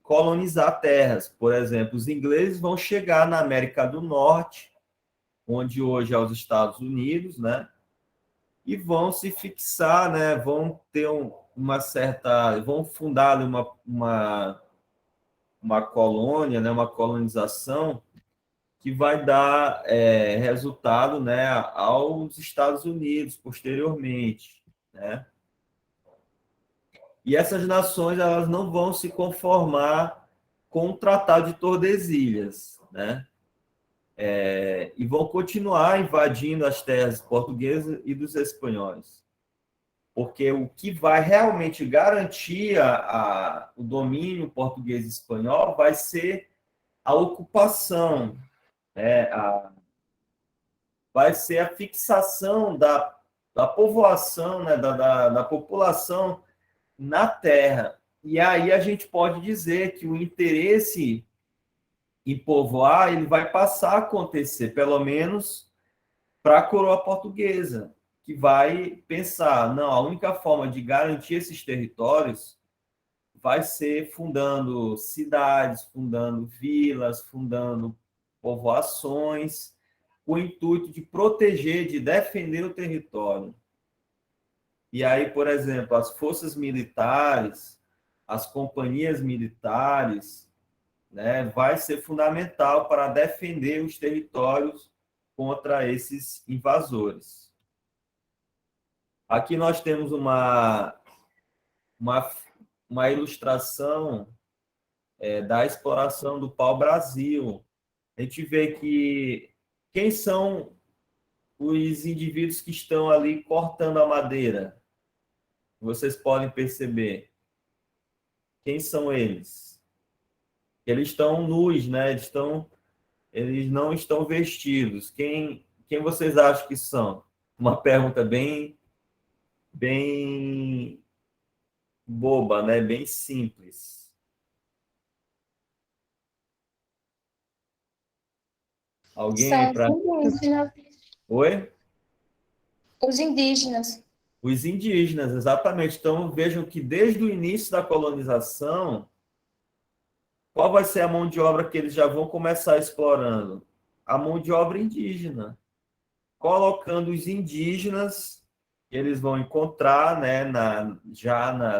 colonizar terras. Por exemplo, os ingleses vão chegar na América do Norte, onde hoje é os Estados Unidos, né? E vão se fixar, né? Vão ter vão fundar uma colônia, né? Uma colonização que vai dar resultado, né, aos Estados Unidos posteriormente, né? E essas nações elas não vão se conformar com o Tratado de Tordesilhas, né? E vão continuar invadindo as terras portuguesas e dos espanhóis, porque o que vai realmente garantir o domínio português e espanhol vai ser a ocupação, vai ser a fixação da povoação, né, da população na terra. E aí a gente pode dizer que o interesse em povoar ele vai passar a acontecer, pelo menos para a coroa portuguesa, que vai pensar, não, a única forma de garantir esses territórios vai ser fundando cidades, fundando vilas, fundando povoações, com o intuito de proteger, de defender o território. E aí, por exemplo, as forças militares, as companhias militares, né, vai ser fundamental para defender os territórios contra esses invasores. Aqui nós temos uma ilustração da exploração do pau-brasil. A gente vê que quem são os indivíduos que estão ali cortando a madeira. Vocês podem perceber. Quem são eles? Eles estão nus, né? Eles não estão vestidos. Quem vocês acham que são? Uma pergunta bem boba, né? Bem simples. Alguém São aí para... os indígenas. Oi? Os indígenas. Os indígenas, exatamente. Então, vejam que desde o início da colonização, qual vai ser a mão de obra que eles já vão começar explorando? A mão de obra indígena. Colocando os indígenas, que eles vão encontrar, né,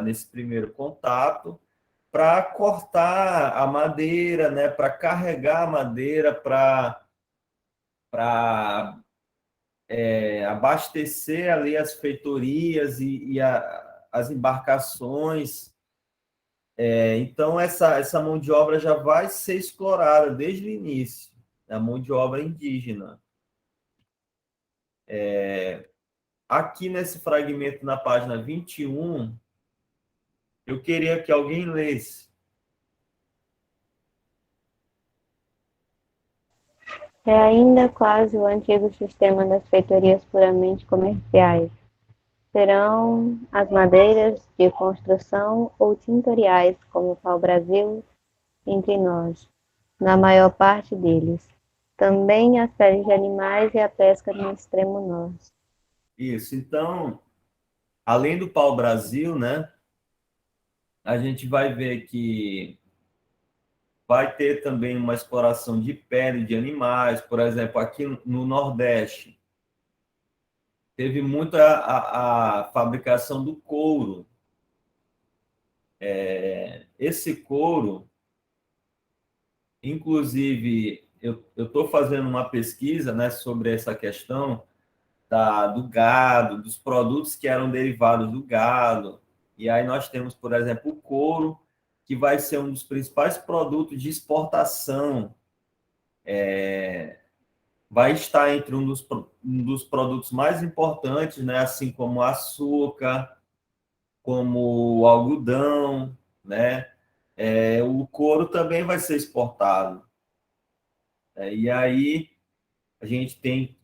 nesse primeiro contato, para cortar a madeira, né, para carregar a madeira, para abastecer ali as feitorias e as embarcações. Então, essa mão de obra já vai ser explorada desde o início, a mão de obra indígena. Aqui nesse fragmento, na página 21, eu queria que alguém lesse. É ainda quase o antigo sistema das feitorias puramente comerciais. Serão as madeiras de construção ou tintoriais, como o pau-brasil, entre nós, na maior parte deles. Também as peles de animais e a pesca no extremo norte. Isso. Então, além do pau-brasil, né, a gente vai ver que vai ter também uma exploração de pele de animais, por exemplo, aqui no Nordeste. Teve muito a fabricação do couro. Esse couro, inclusive, eu estou fazendo uma pesquisa, né, sobre essa questão do gado, dos produtos que eram derivados do gado. E aí nós temos, por exemplo, o couro, que vai ser um dos principais produtos de exportação. Vai estar entre um dos produtos mais importantes, né? Assim como o açúcar, como o algodão, né? O couro também vai ser exportado. E aí a gente tem...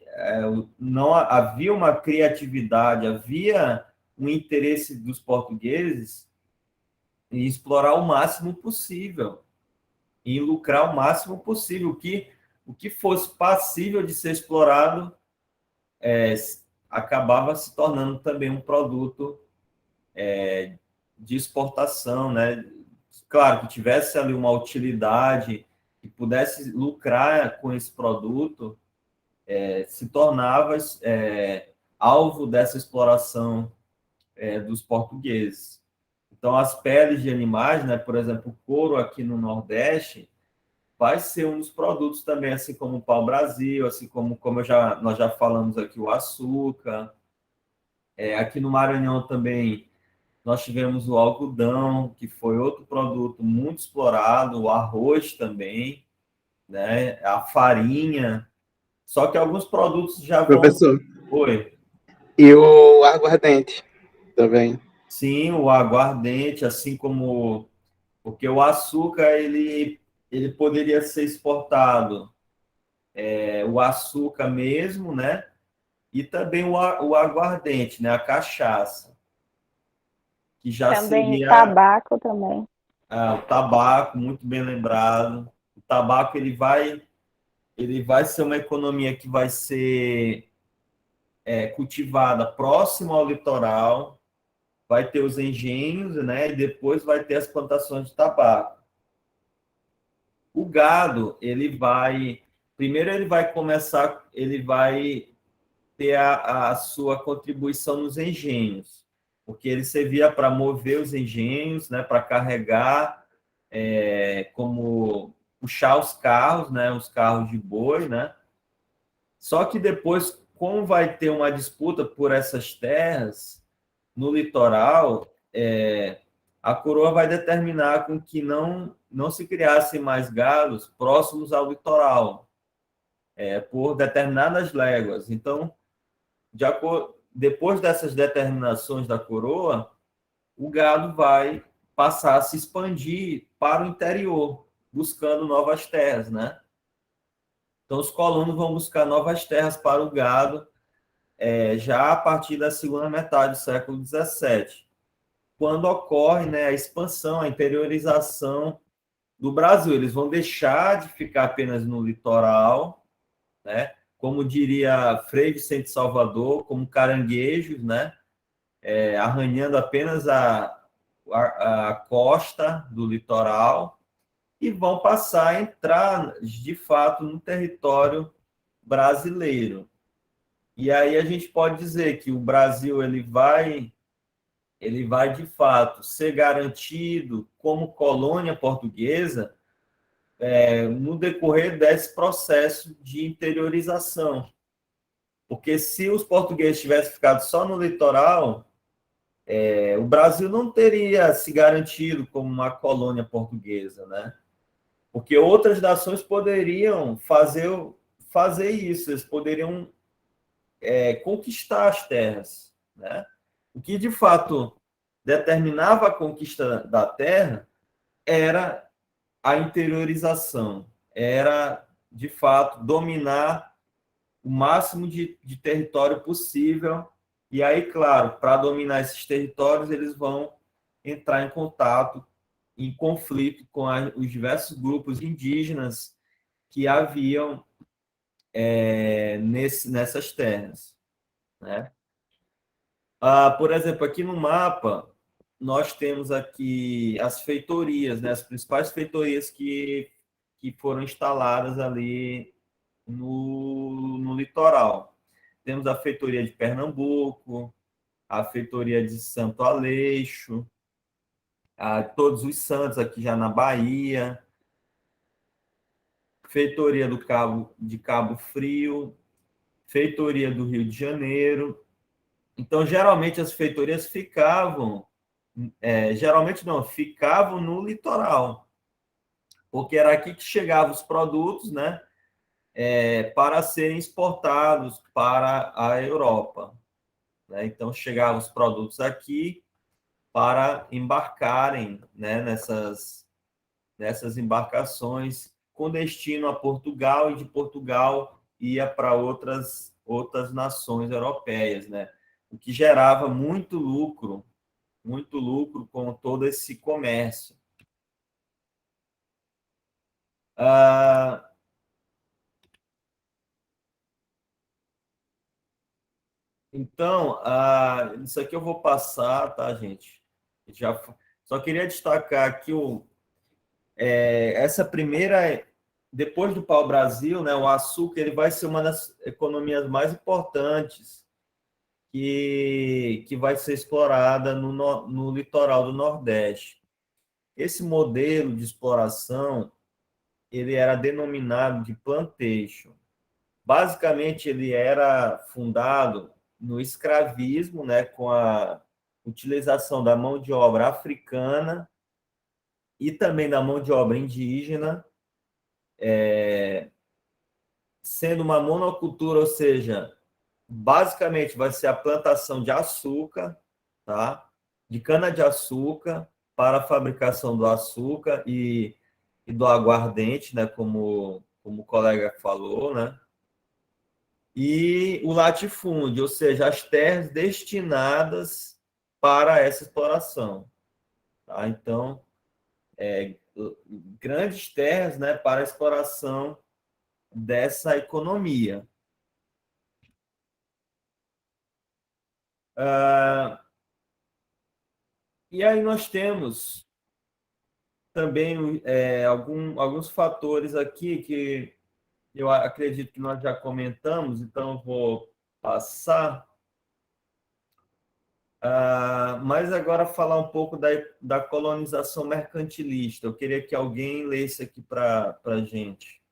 não havia uma criatividade, havia um interesse dos portugueses em explorar o máximo possível, em lucrar o máximo possível, o que fosse passível de ser explorado acabava se tornando também um produto de exportação, né? Claro, que tivesse ali uma utilidade, que pudesse lucrar com esse produto, se tornava alvo dessa exploração dos portugueses. Então, as peles de animais, né, por exemplo, o couro aqui no Nordeste, vai ser um dos produtos também, assim como o pau-brasil, assim como nós já falamos aqui, o açúcar. Aqui no Maranhão também nós tivemos o algodão, que foi outro produto muito explorado, o arroz também, né, a farinha. Só que alguns produtos já vão... Professor, Oi. e o aguardente também. Sim, o aguardente, assim como... Porque o açúcar, ele poderia ser exportado, o açúcar mesmo, né? E também o aguardente, né? A cachaça, que já Também seria... tabaco também. O tabaco, muito bem lembrado. O tabaco, ele vai ser uma economia que vai ser cultivada próximo ao litoral, vai ter os engenhos, né? E depois vai ter as plantações de tabaco. O gado, primeiro ele vai ter a sua contribuição nos engenhos, porque ele servia para mover os engenhos, né, para carregar, como puxar os carros, né, os carros de boi, né? Só que depois, como vai ter uma disputa por essas terras no litoral, a coroa vai determinar com que não se criassem mais gados próximos ao litoral, por determinadas léguas. Então, depois dessas determinações da coroa, o gado vai passar a se expandir para o interior, buscando novas terras, né? Então, os colonos vão buscar novas terras para o gado já a partir da segunda metade do século XVII, quando ocorre, né, a expansão, a interiorização do Brasil. Eles vão deixar de ficar apenas no litoral, né? Como diria Frei Vicente Salvador, como caranguejos, né? Arranhando apenas a costa do litoral, e vão passar a entrar, de fato, no território brasileiro. E aí a gente pode dizer que o Brasil ele vai de fato ser garantido como colônia portuguesa no decorrer desse processo de interiorização. Porque se os portugueses tivessem ficado só no litoral, o Brasil não teria se garantido como uma colônia portuguesa, né? Porque outras nações poderiam fazer isso, eles poderiam conquistar as terras, né? O que de fato determinava a conquista da terra era a interiorização, era de fato dominar o máximo de território possível. E aí, claro, para dominar esses territórios, eles vão entrar em contato, em conflito com os diversos grupos indígenas que haviam nessas terras, né? Por exemplo, aqui no mapa, nós temos aqui as feitorias, né? As principais feitorias que foram instaladas ali no litoral. Temos a feitoria de Pernambuco, a feitoria de Santo Aleixo, Todos os Santos aqui já na Bahia, feitoria de Cabo Frio, feitoria do Rio de Janeiro. Então, geralmente as feitorias geralmente não, ficavam no litoral, porque era aqui que chegavam os produtos, né, para serem exportados para a Europa, né? Então, chegavam os produtos aqui para embarcarem, né, nessas embarcações com destino a Portugal, e de Portugal ia para outras nações europeias, né? O que gerava muito lucro com todo esse comércio. Então, isso aqui eu vou passar, tá, gente? Já, só queria destacar aqui essa primeira, depois do pau-brasil, né, o açúcar ele vai ser uma das economias mais importantes que vai ser explorada no litoral do Nordeste. Esse modelo de exploração ele era denominado de plantation. Basicamente, ele era fundado no escravismo, né, com a utilização da mão de obra africana e também da mão de obra indígena, sendo uma monocultura, ou seja, basicamente vai ser a plantação de açúcar, tá? De cana-de-açúcar para a fabricação do açúcar e do aguardente, né, como o colega falou, né? E o latifúndio, ou seja, as terras destinadas para essa exploração. Tá? Então, grandes terras, né, para a exploração dessa economia. E aí nós temos também alguns fatores aqui que eu acredito que nós já comentamos, então eu vou passar. Mas agora falar um pouco da colonização mercantilista. Eu queria que alguém lesse aqui para a gente.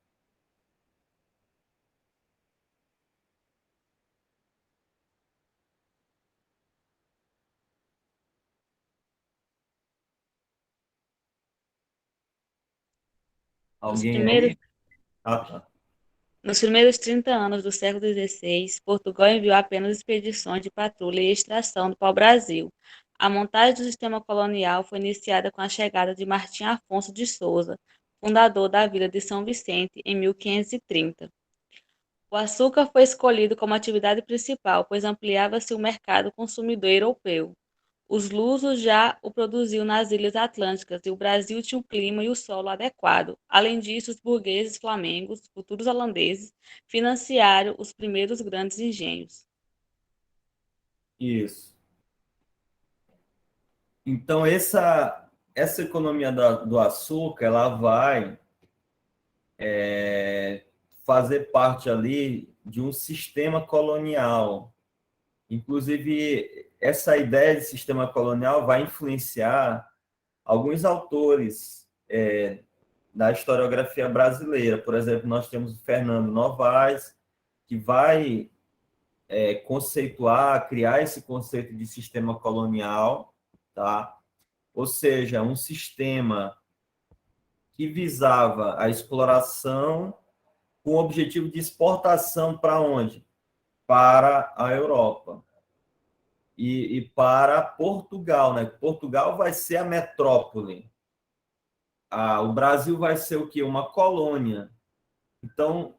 Os Alguém primeiros, aí? Tá. Nos primeiros 30 anos do século XVI, Portugal enviou apenas expedições de patrulha e extração do pau-brasil. A montagem do sistema colonial foi iniciada com a chegada de Martim Afonso de Souza, fundador da vila de São Vicente, em 1530. O açúcar foi escolhido como atividade principal, pois ampliava-se o mercado consumidor europeu. Os lusos já o produziam nas ilhas atlânticas e o Brasil tinha o clima e o solo adequado. Além disso, os burgueses flamengos, futuros holandeses, financiaram os primeiros grandes engenhos. Isso. Então, essa economia do açúcar, ela vai fazer parte ali de um sistema colonial. Inclusive, essa ideia de sistema colonial vai influenciar alguns autores da historiografia brasileira. Por exemplo, nós temos o Fernando Novaes, que vai conceituar, criar esse conceito de sistema colonial, tá? Ou seja, um sistema que visava a exploração com o objetivo de exportação para onde? Para a Europa e para Portugal, né? Portugal vai ser a metrópole. O Brasil vai ser o quê? Uma colônia. Então,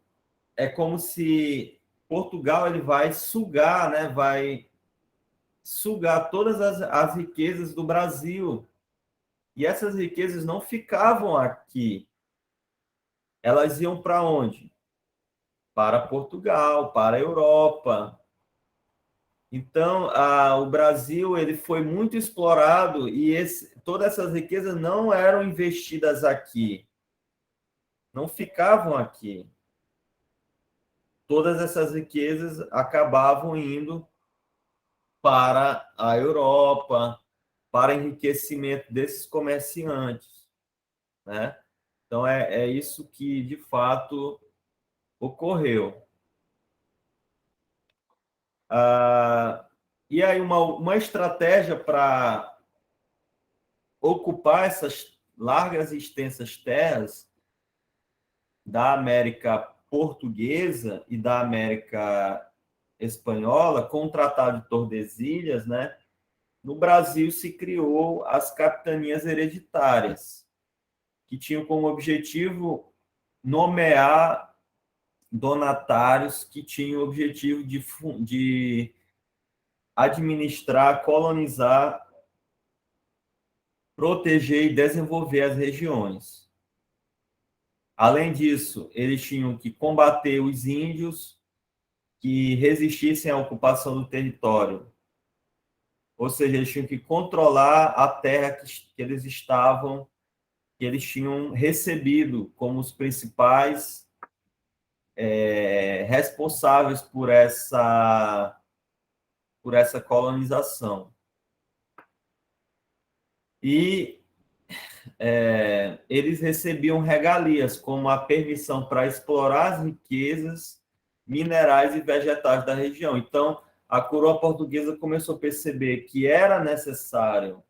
é como se Portugal ele vai sugar, né? Vai sugar todas as riquezas do Brasil. E essas riquezas não ficavam aqui. Elas iam para onde? Para Portugal, para a Europa. Então, o Brasil ele foi muito explorado e todas essas riquezas não eram investidas aqui, não ficavam aqui. Todas essas riquezas acabavam indo para a Europa, para enriquecimento desses comerciantes, né? Então, é isso que, de fato, ocorreu. E aí, uma estratégia para ocupar essas largas e extensas terras da América Portuguesa e da América Espanhola, com o Tratado de Tordesilhas, né? No Brasil se criou as capitanias hereditárias, que tinham como objetivo nomear donatários que tinham o objetivo de administrar, colonizar, proteger e desenvolver as regiões. Além disso, eles tinham que combater os índios que resistissem à ocupação do território. Ou seja, eles tinham que controlar a terra que eles estavam, que eles tinham recebido como os principais responsáveis por essa colonização. E eles recebiam regalias, como a permissão para explorar as riquezas minerais e vegetais da região. Então, a coroa portuguesa começou a perceber que era necessário,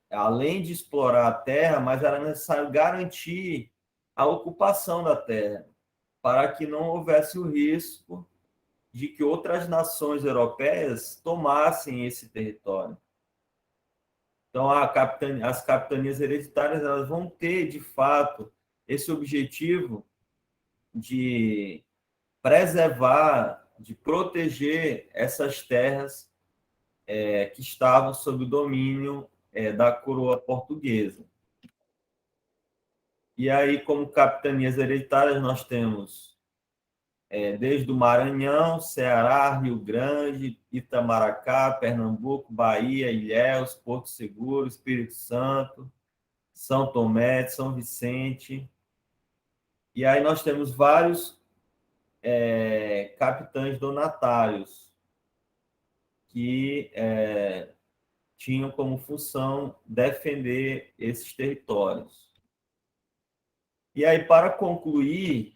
além de explorar a terra, mas era necessário garantir a ocupação da terra, para que não houvesse o risco de que outras nações europeias tomassem esse território. Então, as capitanias hereditárias elas vão ter, de fato, esse objetivo de preservar, de proteger essas terras que estavam sob o domínio da coroa portuguesa. E aí, como capitanias hereditárias, nós temos desde o Maranhão, Ceará, Rio Grande, Itamaracá, Pernambuco, Bahia, Ilhéus, Porto Seguro, Espírito Santo, São Tomé, São Vicente. E aí nós temos vários capitães donatários que tinham como função defender esses territórios. E aí, para concluir,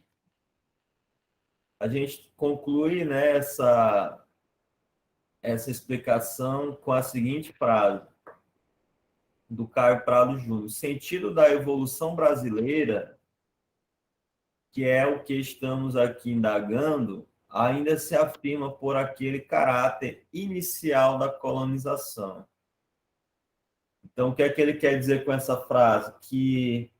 a gente conclui, né, essa explicação com a seguinte frase do Caio Prado Júnior: o sentido da evolução brasileira que é o que estamos aqui indagando, ainda se afirma por aquele caráter inicial da colonização. Então, o que é que ele quer dizer com essa frase? Que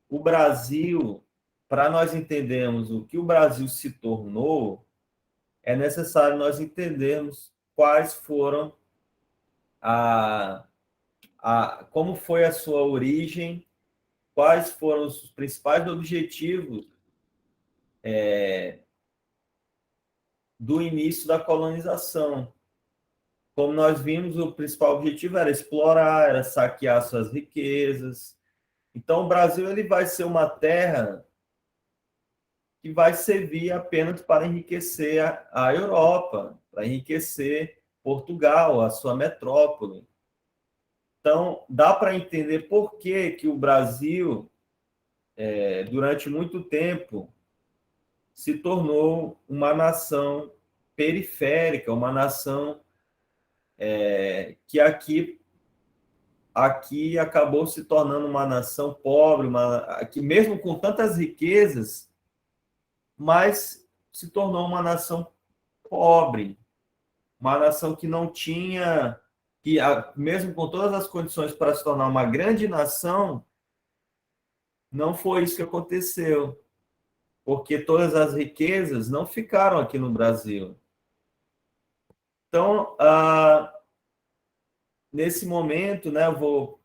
o Brasil, para nós entendermos o que o Brasil se tornou, é necessário nós entendermos quais foram como foi a sua origem, quais foram os principais objetivos do início da colonização. Como nós vimos, o principal objetivo era explorar, era saquear suas riquezas. Então, o Brasil ele vai ser uma terra que vai servir apenas para enriquecer a Europa, para enriquecer Portugal, a sua metrópole. Então, dá para entender por que o Brasil, durante muito tempo, se tornou uma nação periférica, uma nação que aqui acabou se tornando uma nação pobre, que mesmo com tantas riquezas, mas se tornou uma nação pobre, uma nação que não tinha, mesmo com todas as condições para se tornar uma grande nação, não foi isso que aconteceu, porque todas as riquezas não ficaram aqui no Brasil. Então, nesse momento, né, eu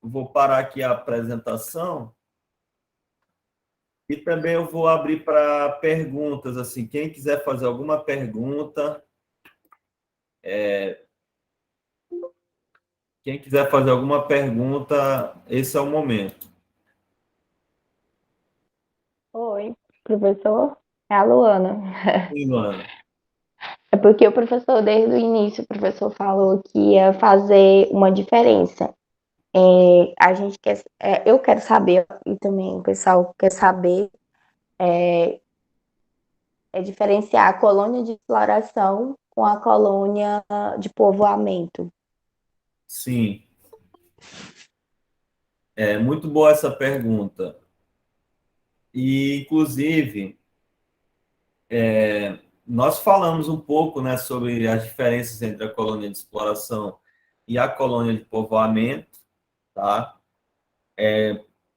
vou parar aqui a apresentação e também eu vou abrir para perguntas, assim, quem quiser fazer alguma pergunta, esse é o momento. Oi, professor? É a Luana. Sim, Luana. É porque o professor, desde o início, o professor falou que ia fazer uma diferença. A gente quer, eu quero saber, e também o pessoal quer saber, diferenciar a colônia de exploração com a colônia de povoamento. Sim. É muito boa essa pergunta. E, inclusive, nós falamos um pouco, né, sobre as diferenças entre a colônia de exploração e a colônia de povoamento, tá?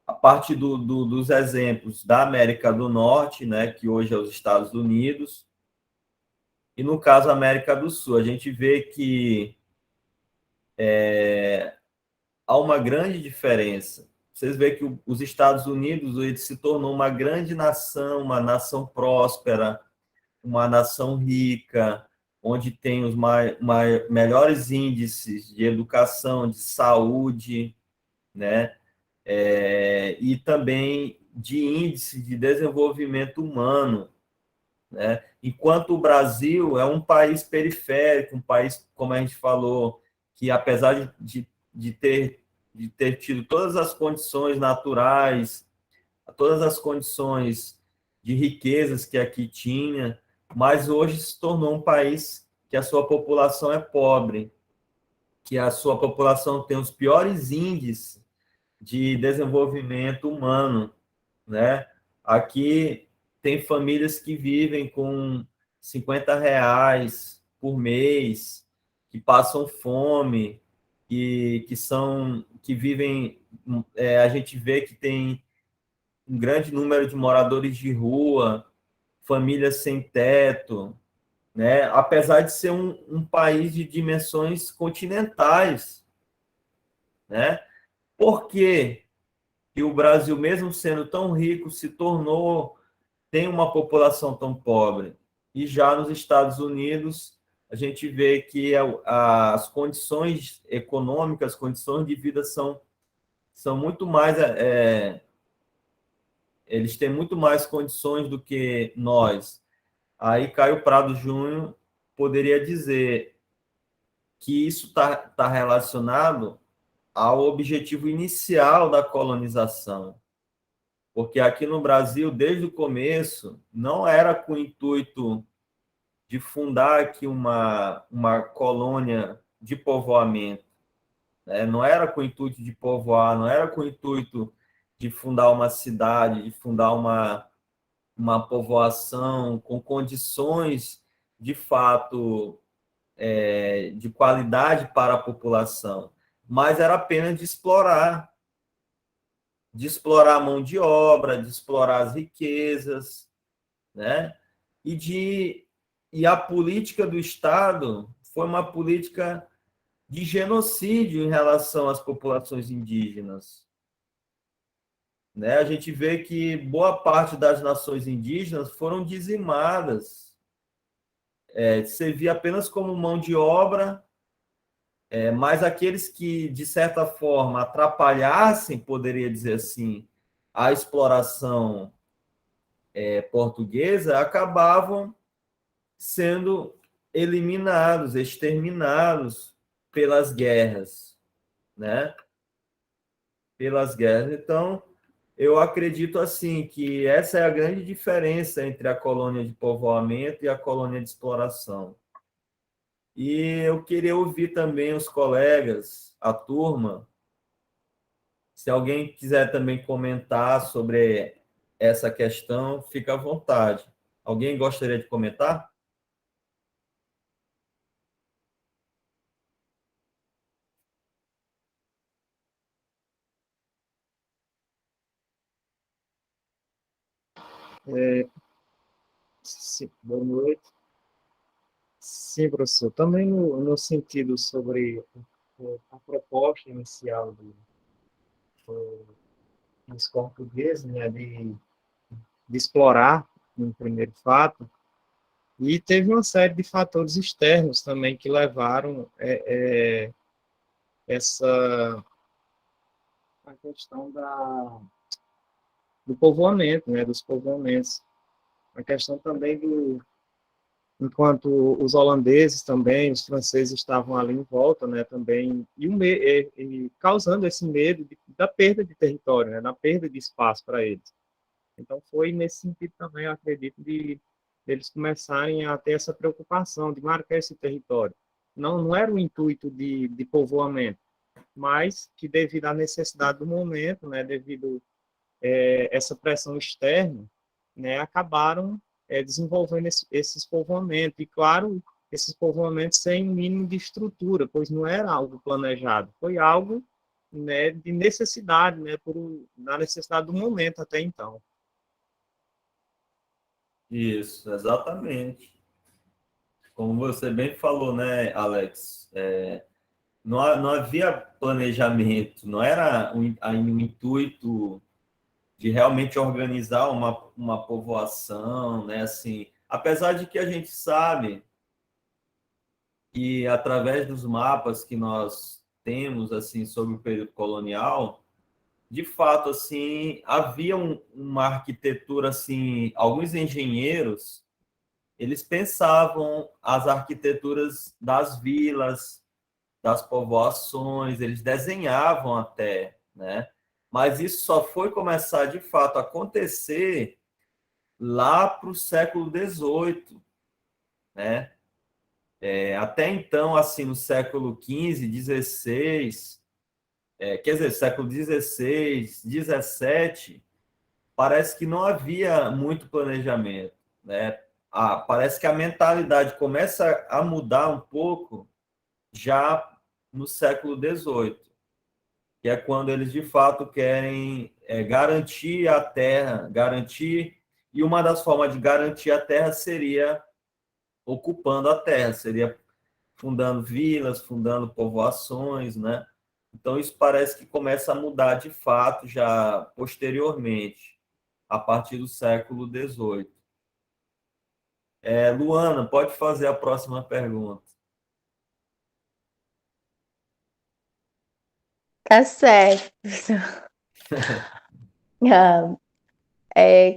A partir dos exemplos da América do Norte, né, que hoje é os Estados Unidos, e no caso América do Sul, a gente vê que há uma grande diferença. Vocês veem que os Estados Unidos ele se tornou uma grande nação, uma nação próspera, uma nação rica, onde tem os melhores índices de educação, de saúde, né? E também de índice de desenvolvimento humano, né? Enquanto o Brasil é um país periférico, um país, como a gente falou, que apesar de ter tido todas as condições naturais, todas as condições de riquezas que aqui tinha, mas hoje se tornou um país que a sua população é pobre, que a sua população tem os piores índices de desenvolvimento humano, né? Aqui tem famílias que vivem com R$ 50 por mês, que passam fome, que vivem. A gente vê que tem um grande número de moradores de rua, famílias sem teto, né? Apesar de ser um país de dimensões continentais, né? Por que o Brasil, mesmo sendo tão rico, tem uma população tão pobre? E já nos Estados Unidos, a gente vê que as condições econômicas, as condições de vida são muito mais... eles têm muito mais condições do que nós. Aí Caio Prado Júnior poderia dizer que isso está relacionado ao objetivo inicial da colonização. Porque aqui no Brasil, desde o começo, não era com o intuito de fundar aqui uma colônia de povoamento, né? Não era com o intuito de povoar, não era com o intuito de fundar uma cidade, de fundar uma povoação com condições, de fato, de qualidade para a população, mas era apenas de explorar a mão de obra, de explorar as riquezas, né? E a política do Estado foi uma política de genocídio em relação às populações indígenas, né? A gente vê que boa parte das nações indígenas foram dizimadas, servia apenas como mão de obra, mas aqueles que, de certa forma, atrapalhassem, poderia dizer assim, a exploração portuguesa, acabavam sendo eliminados, exterminados pelas guerras, né? Pelas guerras. Então, eu acredito assim que essa é a grande diferença entre a colônia de povoamento e a colônia de exploração. E eu queria ouvir também os colegas, a turma, se alguém quiser também comentar sobre essa questão, fica à vontade. Alguém gostaria de comentar? Sim, boa noite. Sim, professor. Também no sentido sobre a proposta inicial dos portugueses, né, de explorar no primeiro fato, e teve uma série de fatores externos também que levaram essa a questão do povoamento, né, dos povoamentos. A questão também enquanto os holandeses também, os franceses estavam ali em volta, né, também, e causando esse medo da perda de território, né, da perda de espaço para eles. Então, foi nesse sentido também, eu acredito, de eles começarem a ter essa preocupação de marcar esse território. Não era o intuito de povoamento, mas que devido à necessidade do momento, né, devido essa pressão externa, né, acabaram desenvolvendo esses povoamentos. E, claro, esses povoamentos sem um mínimo de estrutura, pois não era algo planejado, foi algo, né, de necessidade, né, na necessidade do momento até então. Isso, exatamente. Como você bem falou, né, Alex? Não havia planejamento, não era um intuito de realmente organizar uma povoação, né? Assim, apesar de que a gente sabe que através dos mapas que nós temos assim sobre o período colonial, de fato assim havia uma arquitetura assim, alguns engenheiros eles pensavam as arquiteturas das vilas, das povoações, eles desenhavam até, né? Mas isso só foi começar de fato a acontecer lá para o século XVIII, né? Até então, assim, no século XV, XVI, quer dizer, século XVI, XVII, parece que não havia muito planejamento, né? Parece que a mentalidade começa a mudar um pouco já no século XVIII, que é quando eles de fato querem garantir a terra, e uma das formas de garantir a terra seria ocupando a terra, seria fundando vilas, fundando povoações, né? Então isso parece que começa a mudar de fato já posteriormente, a partir do século XVIII. Luana, pode fazer a próxima pergunta. Tá certo. Ah,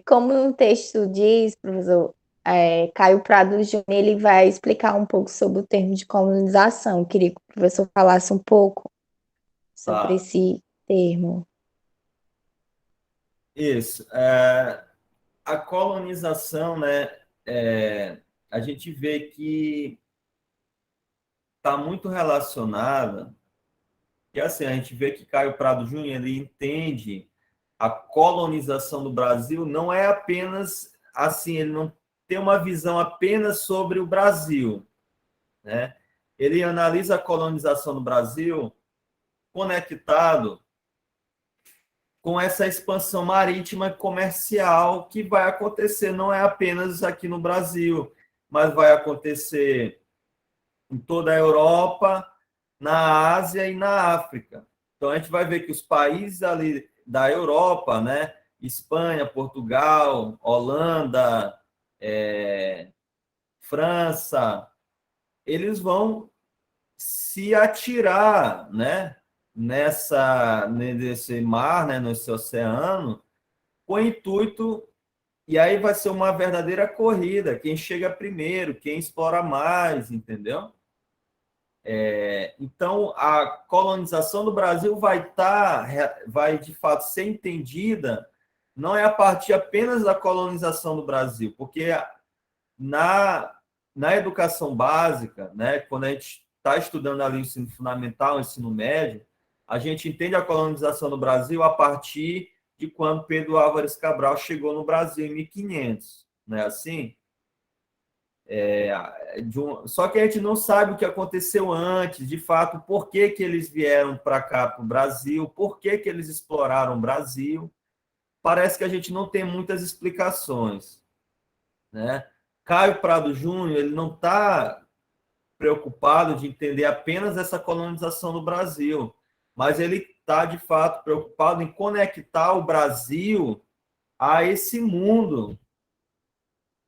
como o texto diz, professor, Caio Prado Júnior, ele vai explicar um pouco sobre o termo de colonização. Eu queria que o professor falasse um pouco sobre Tá. esse termo. Isso. A colonização, né? A gente vê que está muito relacionada, e assim, a gente vê que Caio Prado Júnior ele entende a colonização do Brasil não é apenas assim, ele não tem uma visão apenas sobre o Brasil, né? Ele analisa a colonização do Brasil conectado com essa expansão marítima e comercial que vai acontecer, não é apenas aqui no Brasil, mas vai acontecer em toda a Europa, na Ásia e na África. Então, a gente vai ver que os países ali da Europa, né, Espanha, Portugal, Holanda, França, eles vão se atirar, né, nesse mar, né, nesse oceano, com o intuito, e aí vai ser uma verdadeira corrida, quem chega primeiro, quem explora mais, entendeu? Então, a colonização do Brasil vai de fato ser entendida, não é a partir apenas da colonização do Brasil, porque na, na educação básica, né, quando a gente está estudando ali o ensino fundamental, o ensino médio, a gente entende a colonização do Brasil a partir de quando Pedro Álvares Cabral chegou no Brasil em 1500, não é assim? Só que a gente não sabe o que aconteceu antes, de fato, por que que eles vieram para cá, para o Brasil, por que que eles exploraram o Brasil. Parece que a gente não tem muitas explicações, né? Caio Prado Júnior, ele não está preocupado de entender apenas essa colonização do Brasil, mas ele está, de fato, preocupado em conectar o Brasil a esse mundo,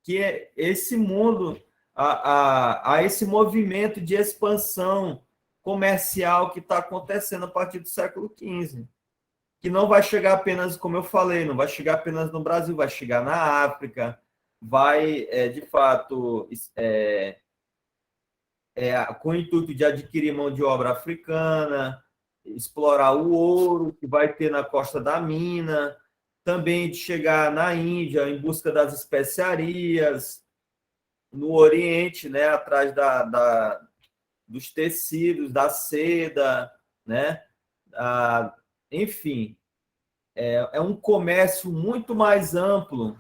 que é esse mundo, a esse movimento de expansão comercial que está acontecendo a partir do século XV, que não vai chegar apenas, como eu falei, não vai chegar apenas no Brasil, vai chegar na África, vai, de fato, com o intuito de adquirir mão de obra africana, explorar o ouro que vai ter na costa da mina, também de chegar na Índia em busca das especiarias, no Oriente, né, atrás dos tecidos, da seda, né? Enfim, é um comércio muito mais amplo,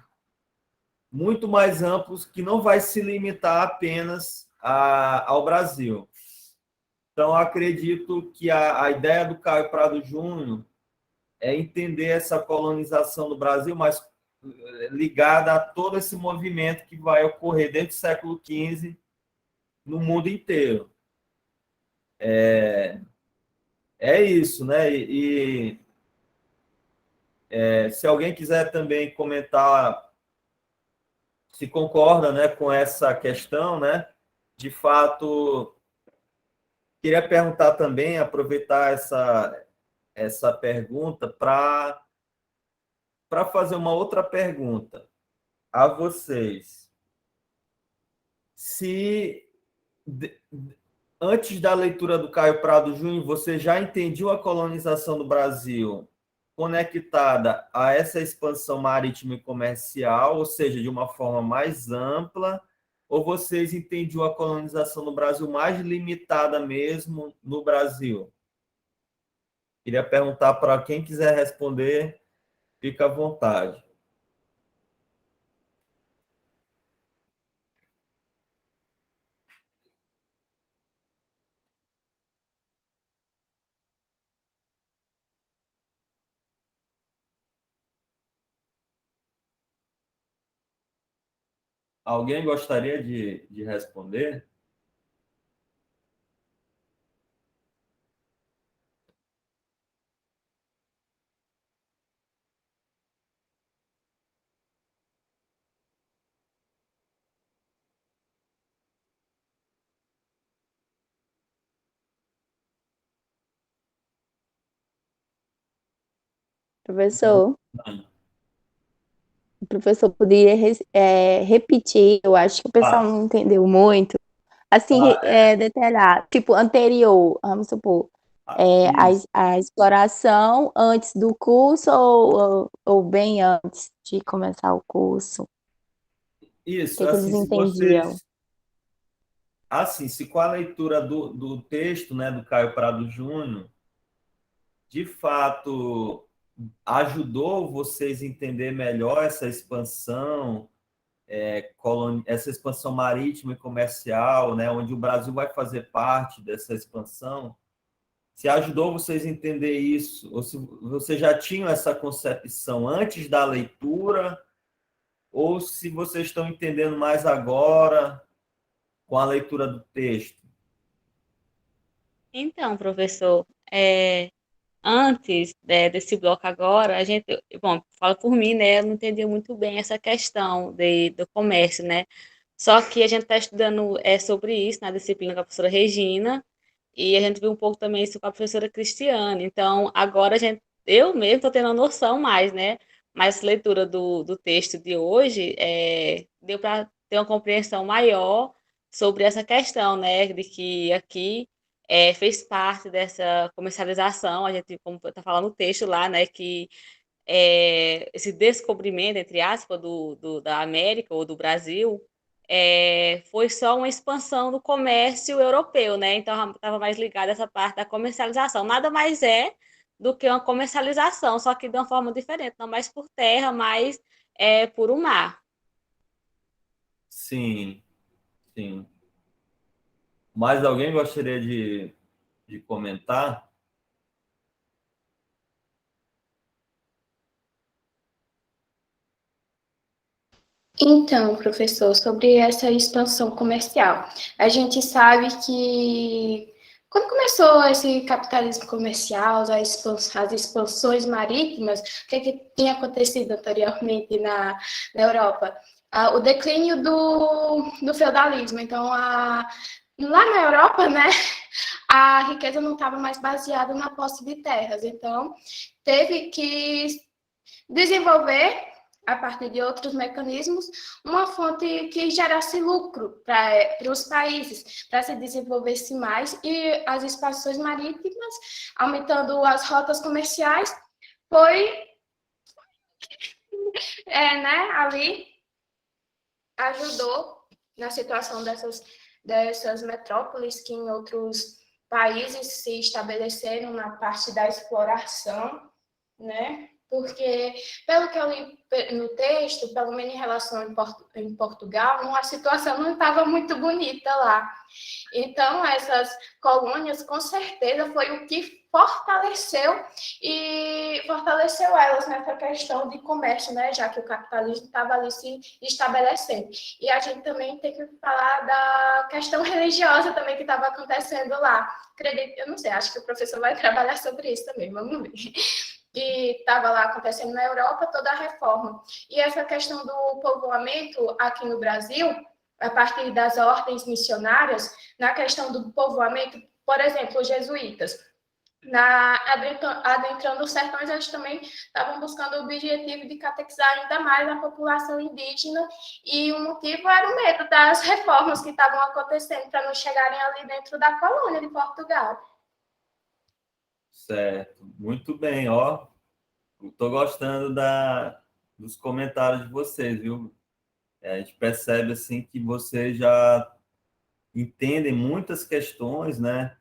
que não vai se limitar apenas ao Brasil. Então, acredito que a ideia do Caio Prado Júnior é entender essa colonização do Brasil, mas ligada a todo esse movimento que vai ocorrer desde o século XV no mundo inteiro. É isso, né? Se alguém quiser também comentar se concorda, né, com essa questão, né? De fato, queria perguntar também, aproveitar essa pergunta para fazer uma outra pergunta a vocês. Se antes da leitura do Caio Prado Júnior, você já entendiu a colonização do Brasil conectada a essa expansão marítima e comercial, ou seja, de uma forma mais ampla, ou vocês entendiam a colonização do Brasil mais limitada mesmo no Brasil? Queria perguntar para quem quiser responder, fica à vontade. Alguém gostaria de responder? Professor, o professor poderia repetir, eu acho que o pessoal não entendeu muito. Assim, detalhar, tipo, anterior, vamos supor, a exploração antes do curso ou bem antes de começar o curso? Isso, O que assim, eles se entendiam? se com a leitura do texto, né, do Caio Prado Júnior, de fato, ajudou vocês a entender melhor essa expansão marítima e comercial, né, onde o Brasil vai fazer parte dessa expansão? Se ajudou vocês a entender isso, ou se vocês já tinham essa concepção antes da leitura, ou se vocês estão entendendo mais agora com a leitura do texto? Então, professor, antes desse bloco agora, bom, falo por mim, né, eu não entendi muito bem essa questão do comércio, né, só que a gente está estudando sobre isso na disciplina com a professora Regina, e a gente viu um pouco também isso com a professora Cristiane, então agora eu mesmo estou tendo uma noção mais, né, mas a leitura do texto de hoje deu para ter uma compreensão maior sobre essa questão, né, de que aqui fez parte dessa comercialização, a gente, como está falando no texto lá, né, que esse descobrimento, entre aspas, da América ou do Brasil, foi só uma expansão do comércio europeu, né? Então estava mais ligado a essa parte da comercialização. Nada mais é do que uma comercialização, só que de uma forma diferente, não mais por terra, mas por o mar. Sim, sim. Mais alguém gostaria de comentar? Então, professor, sobre essa expansão comercial, a gente sabe que quando começou esse capitalismo comercial, as expansões marítimas, o que tinha acontecido anteriormente na Europa? O declínio do feudalismo. Então, lá na Europa, né, a riqueza não estava mais baseada na posse de terras. Então, teve que desenvolver, a partir de outros mecanismos, uma fonte que gerasse lucro para os países, para se desenvolvesse mais, e as expansões marítimas, aumentando as rotas comerciais, foi ali ajudou na situação dessas metrópoles que em outros países se estabeleceram na parte da exploração, né? Porque, pelo que eu li no texto, pelo menos em relação em Portugal, a situação não estava muito bonita lá. Então, essas colônias, com certeza, foi o que fortaleceu elas nessa questão de comércio, né? Já que o capitalismo estava ali se estabelecendo. E a gente também tem que falar da questão religiosa também que estava acontecendo lá. Acredito, eu não sei, acho que o professor vai trabalhar sobre isso também, vamos ver. Que estava lá acontecendo na Europa, toda a reforma. E essa questão do povoamento aqui no Brasil, a partir das ordens missionárias, na questão do povoamento, por exemplo, os jesuítas, adentrando os sertões, eles também estavam buscando o objetivo de catequizar ainda mais a população indígena, e o motivo era o medo das reformas que estavam acontecendo, para não chegarem ali dentro da colônia de Portugal. Certo, muito bem, ó. Estou gostando dos comentários de vocês, viu? A gente percebe assim que vocês já entendem muitas questões, né?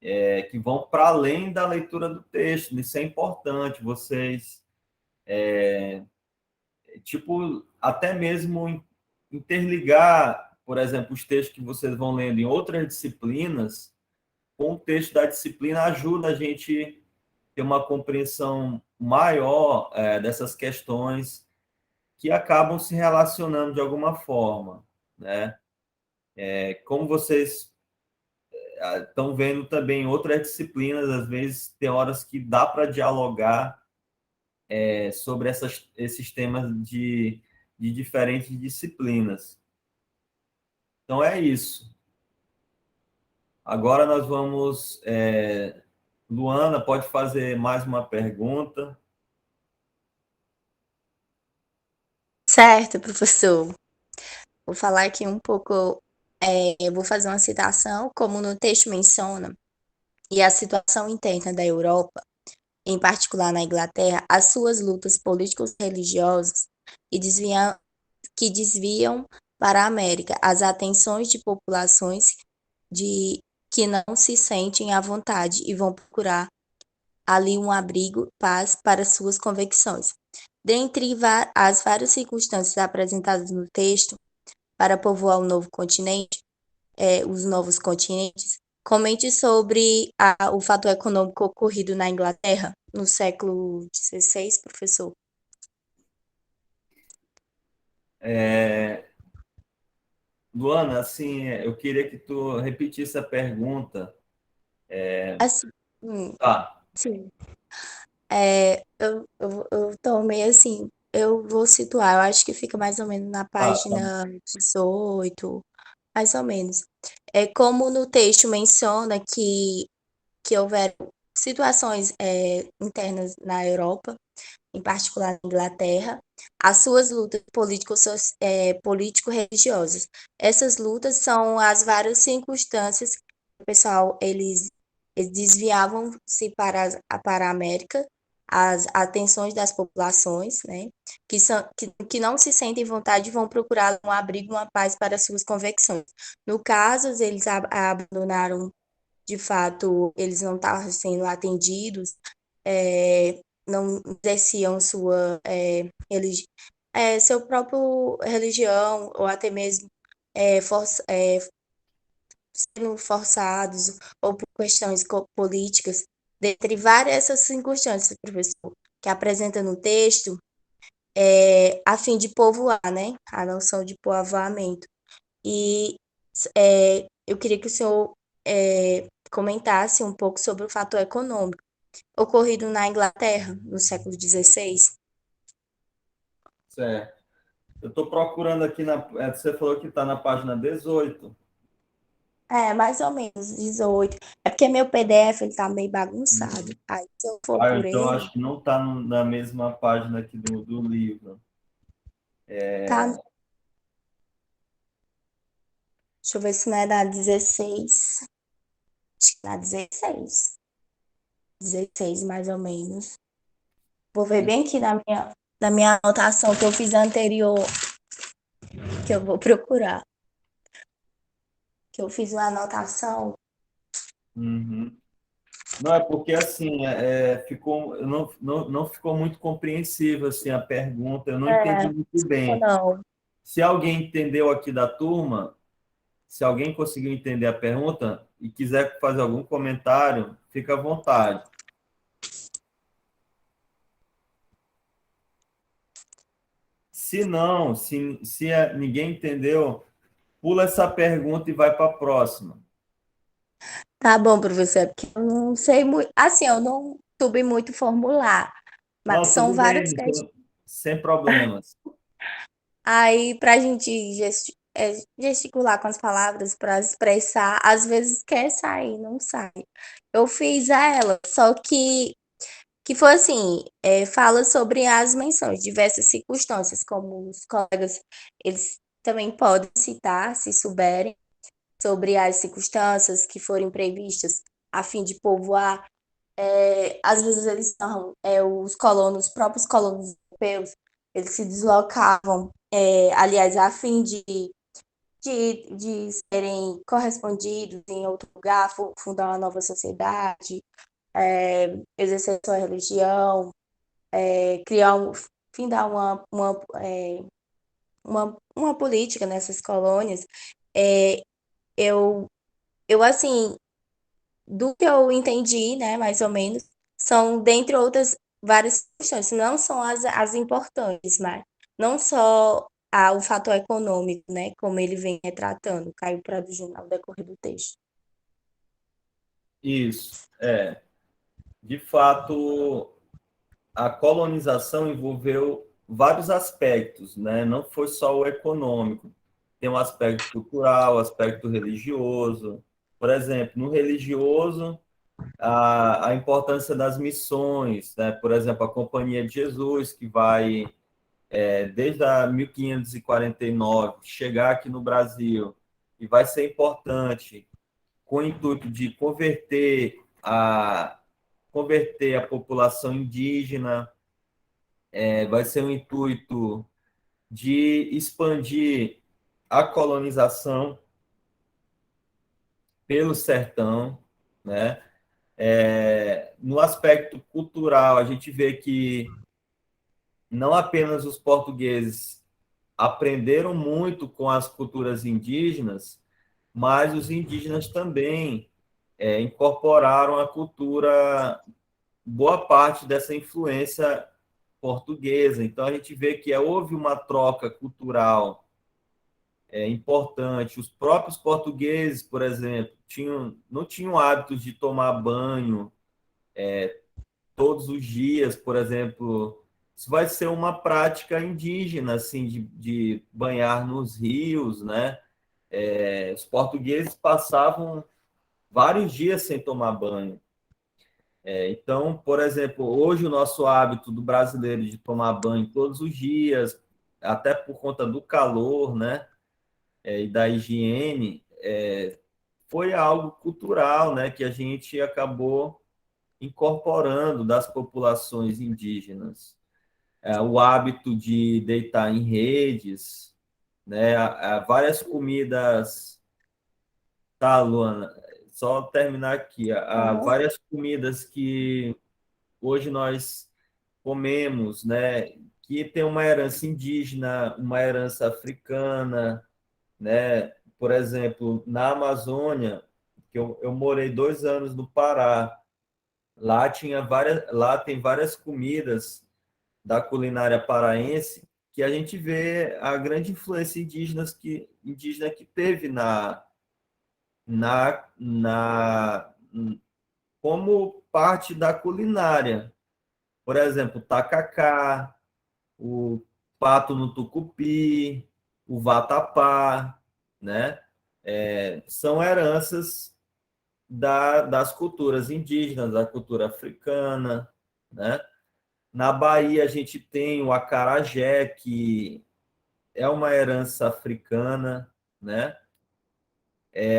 Que vão para além da leitura do texto. Isso é importante. Vocês, até mesmo interligar, por exemplo, os textos que vocês vão lendo em outras disciplinas, com o texto da disciplina, ajuda a gente ter uma compreensão maior dessas questões que acabam se relacionando de alguma forma, né? Como vocês estão vendo também em outras disciplinas, às vezes tem horas que dá para dialogar sobre esses temas de diferentes disciplinas. Então é isso. Agora nós vamos... Luana, pode fazer mais uma pergunta? Certo, professor. Vou falar aqui um pouco, eu vou fazer uma citação, como no texto menciona, e a situação interna da Europa, em particular na Inglaterra, as suas lutas políticos religiosas que desviam para a América as atenções de populações que não se sentem à vontade e vão procurar ali um abrigo, paz para suas convicções. Dentre as várias circunstâncias apresentadas no texto para povoar o novo continente, os novos continentes, comente sobre o fator econômico ocorrido na Inglaterra no século XVI, professor. Luana, assim, eu queria que tu repetisse a pergunta. Assim, Tá, sim. Eu tomei assim, eu vou situar, eu acho que fica mais ou menos na tá. página 18, mais ou menos. É como no texto menciona que houveram situações internas na Europa, em particular na Inglaterra, as suas lutas político-religiosas. Essas lutas são as várias circunstâncias que o pessoal, eles desviavam-se para a América, as atenções das populações, né, que não se sentem vontade vão procurar um abrigo, uma paz para suas convicções. No caso, eles abandonaram, de fato, eles não estavam sendo atendidos, não exerciam seu próprio religião, ou até mesmo sendo forçados, ou por questões políticas, dentre várias essas circunstâncias, professor, que apresenta no texto, a fim de povoar, né? A noção de povoamento. E eu queria que o senhor comentasse um pouco sobre o fator econômico ocorrido na Inglaterra no século XVI. Certo. Eu estou procurando aqui você falou que está na página 18. Mais ou menos 18. É porque meu PDF ele tá meio bagunçado. Aí, se eu for por Então ele, acho que não está na mesma página aqui do livro. tá. Deixa eu ver se não é da 16. Acho que na 16. 16, mais ou menos. Vou ver bem aqui na minha anotação que eu fiz anterior, que eu vou procurar. Que eu fiz uma anotação. Uhum. Não, é porque assim, não ficou muito compreensível assim, a pergunta, eu não entendi muito Ou bem. não. Se alguém entendeu aqui da turma, se alguém conseguiu entender a pergunta e quiser fazer algum comentário, fica à vontade. Se não, se ninguém entendeu, pula essa pergunta e vai para a próxima. Tá bom, professor, porque eu não sei muito. Assim, eu não soube muito formular, mas Não, são tudo várias bem, questões. então, sem problemas. Aí, para a gente gesticular com as palavras, para expressar, às vezes quer sair, não sai. Eu fiz ela, só que foi assim, fala sobre as menções, diversas circunstâncias, como os colegas, eles também podem citar, se souberem, sobre as circunstâncias que forem previstas a fim de povoar. Às vezes eles são os próprios colonos europeus, eles se deslocavam, aliás, a fim de serem correspondidos em outro lugar, fundar uma nova sociedade, exercer sua religião, criar findar uma política nessas colônias. É, eu, eu, assim, do que eu entendi, né, mais ou menos, são, dentre outras, várias questões, não são as importantes, mas não só o fator econômico, né, como ele vem retratando, Caio Prado Júnior, ao decorrer do texto. Isso, de fato, a colonização envolveu vários aspectos, né? Não foi só o econômico. Tem um aspecto cultural, aspecto religioso. Por exemplo, no religioso, a importância das missões, né? Por exemplo, a Companhia de Jesus, que vai, desde a 1549, chegar aqui no Brasil, e vai ser importante com o intuito de converter a população indígena, vai ser um intuito de expandir a colonização pelo sertão, né? No aspecto cultural, a gente vê que não apenas os portugueses aprenderam muito com as culturas indígenas, mas os indígenas também incorporaram a cultura, boa parte dessa influência portuguesa. Então, a gente vê que houve uma troca cultural importante. Os próprios portugueses, por exemplo, não tinham hábitos de tomar banho todos os dias, por exemplo. Isso vai ser uma prática indígena, assim, de banhar nos rios, né? Os portugueses passavam vários dias sem tomar banho. Então, por exemplo, hoje o nosso hábito do brasileiro de tomar banho todos os dias, até por conta do calor, né? E da higiene, foi algo cultural, né? Que a gente acabou incorporando das populações indígenas. O hábito de deitar em redes, né? Várias comidas. Tá, Luana, só terminar aqui. Há Uhum. várias comidas que hoje nós comemos, né? Que tem uma herança indígena, uma herança africana, né? Por exemplo, na Amazônia, que eu morei 2 anos no Pará, lá tem várias comidas da culinária paraense que a gente vê a grande influência indígena que teve na, na, como parte da culinária. Por exemplo, o tacacá, o pato no tucupi, o vatapá, né? São heranças das culturas indígenas, da cultura africana, né? Na Bahia, a gente tem o acarajé, que é uma herança africana, né?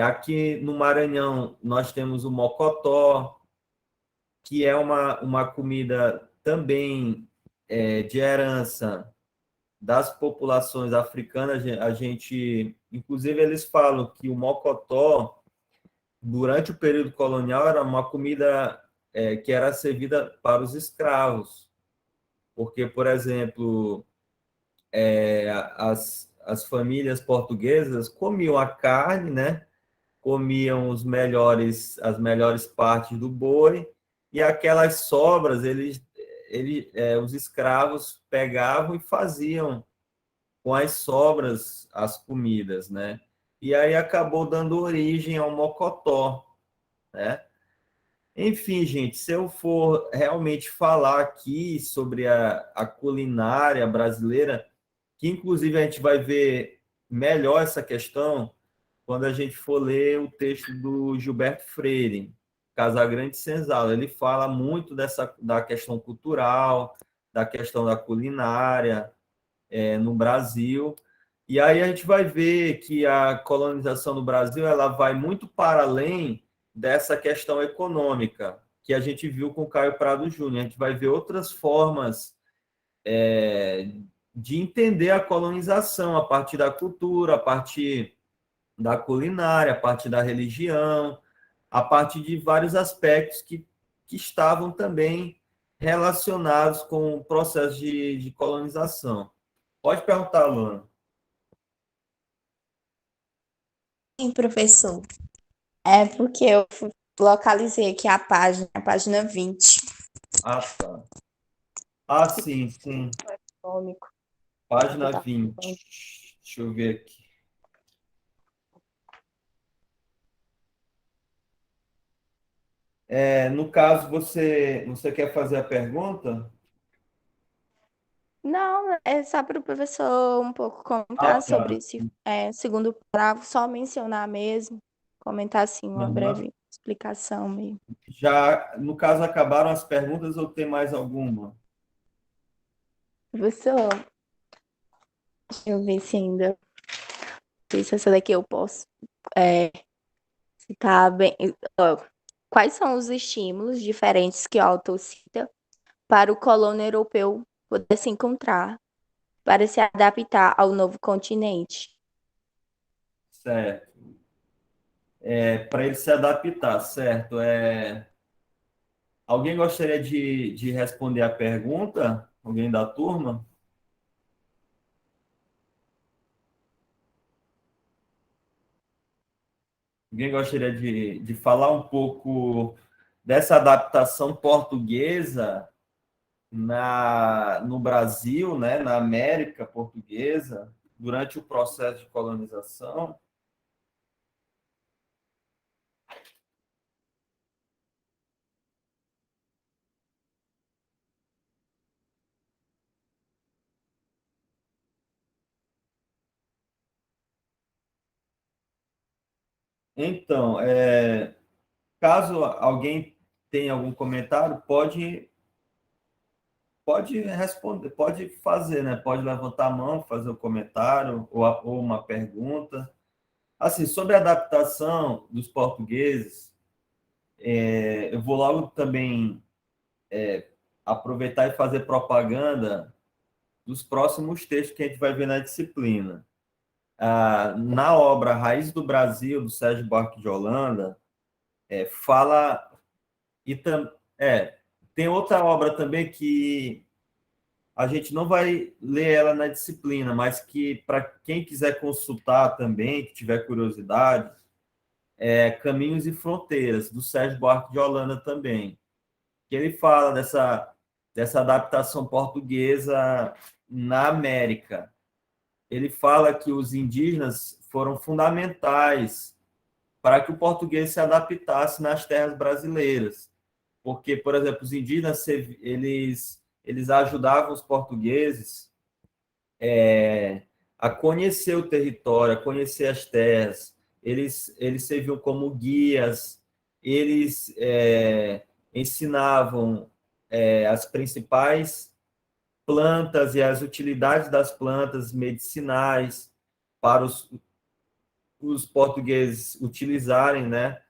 Aqui no Maranhão, nós temos o mocotó, que é uma comida também de herança das populações africanas. Inclusive, eles falam que o mocotó, durante o período colonial, era uma comida que era servida para os escravos, porque, por exemplo, as famílias portuguesas comiam a carne, né? Comiam as melhores partes do boi, e aquelas sobras os escravos pegavam e faziam com as sobras as comidas, né? E aí acabou dando origem ao mocotó, né? Enfim, gente, se eu for realmente falar aqui sobre a culinária brasileira, que inclusive a gente vai ver melhor essa questão quando a gente for ler o texto do Gilberto Freire, Casagrande Senzala. Ele fala muito da questão cultural, da questão da culinária no Brasil. E aí a gente vai ver que a colonização no Brasil ela vai muito para além dessa questão econômica, que a gente viu com Caio Prado Júnior. A gente vai ver outras formas de entender a colonização a partir da cultura, a partir da culinária, a partir da religião, a partir de vários aspectos que estavam também relacionados com o processo de colonização. Pode perguntar, Luana. Sim, professor. É porque eu localizei aqui a página 20. Ah, tá. Ah, sim, sim. Cômico. Página 20. Deixa eu ver aqui. No caso, você quer fazer a pergunta? Não, é só para o professor um pouco Ah, comentar sobre tá. esse segundo parágrafo, só mencionar mesmo, comentar assim, uma Uhum. breve explicação mesmo. Já, no caso, acabaram as perguntas ou tem mais alguma? Professor, deixa eu ver se ainda. Não sei se essa daqui eu posso citar bem. Ó, quais são os estímulos diferentes que o autor cita para o colono europeu poder se encontrar, para se adaptar ao novo continente? Certo. Para ele se adaptar, certo? Alguém gostaria de responder a pergunta? Alguém da turma? Alguém gostaria de falar um pouco dessa adaptação portuguesa no Brasil, né, na América Portuguesa, durante o processo de colonização? Então, caso alguém tenha algum comentário, pode responder, pode fazer, né? Pode levantar a mão, fazer um comentário ou uma pergunta. Assim, sobre a adaptação dos portugueses, eu vou logo também aproveitar e fazer propaganda dos próximos textos que a gente vai ver na disciplina. Na obra Raiz do Brasil, do Sérgio Buarque de Holanda, fala... E tem outra obra também que a gente não vai ler ela na disciplina, mas que, para quem quiser consultar também, que tiver curiosidade, Caminhos e Fronteiras, do Sérgio Buarque de Holanda também, que ele fala dessa adaptação portuguesa na América. Ele fala que os indígenas foram fundamentais para que o português se adaptasse nas terras brasileiras. Porque, por exemplo, os indígenas, eles ajudavam os portugueses a conhecer o território, a conhecer as terras. Eles serviam como guias, eles ensinavam as principais plantas e as utilidades das plantas medicinais para os portugueses utilizarem, né,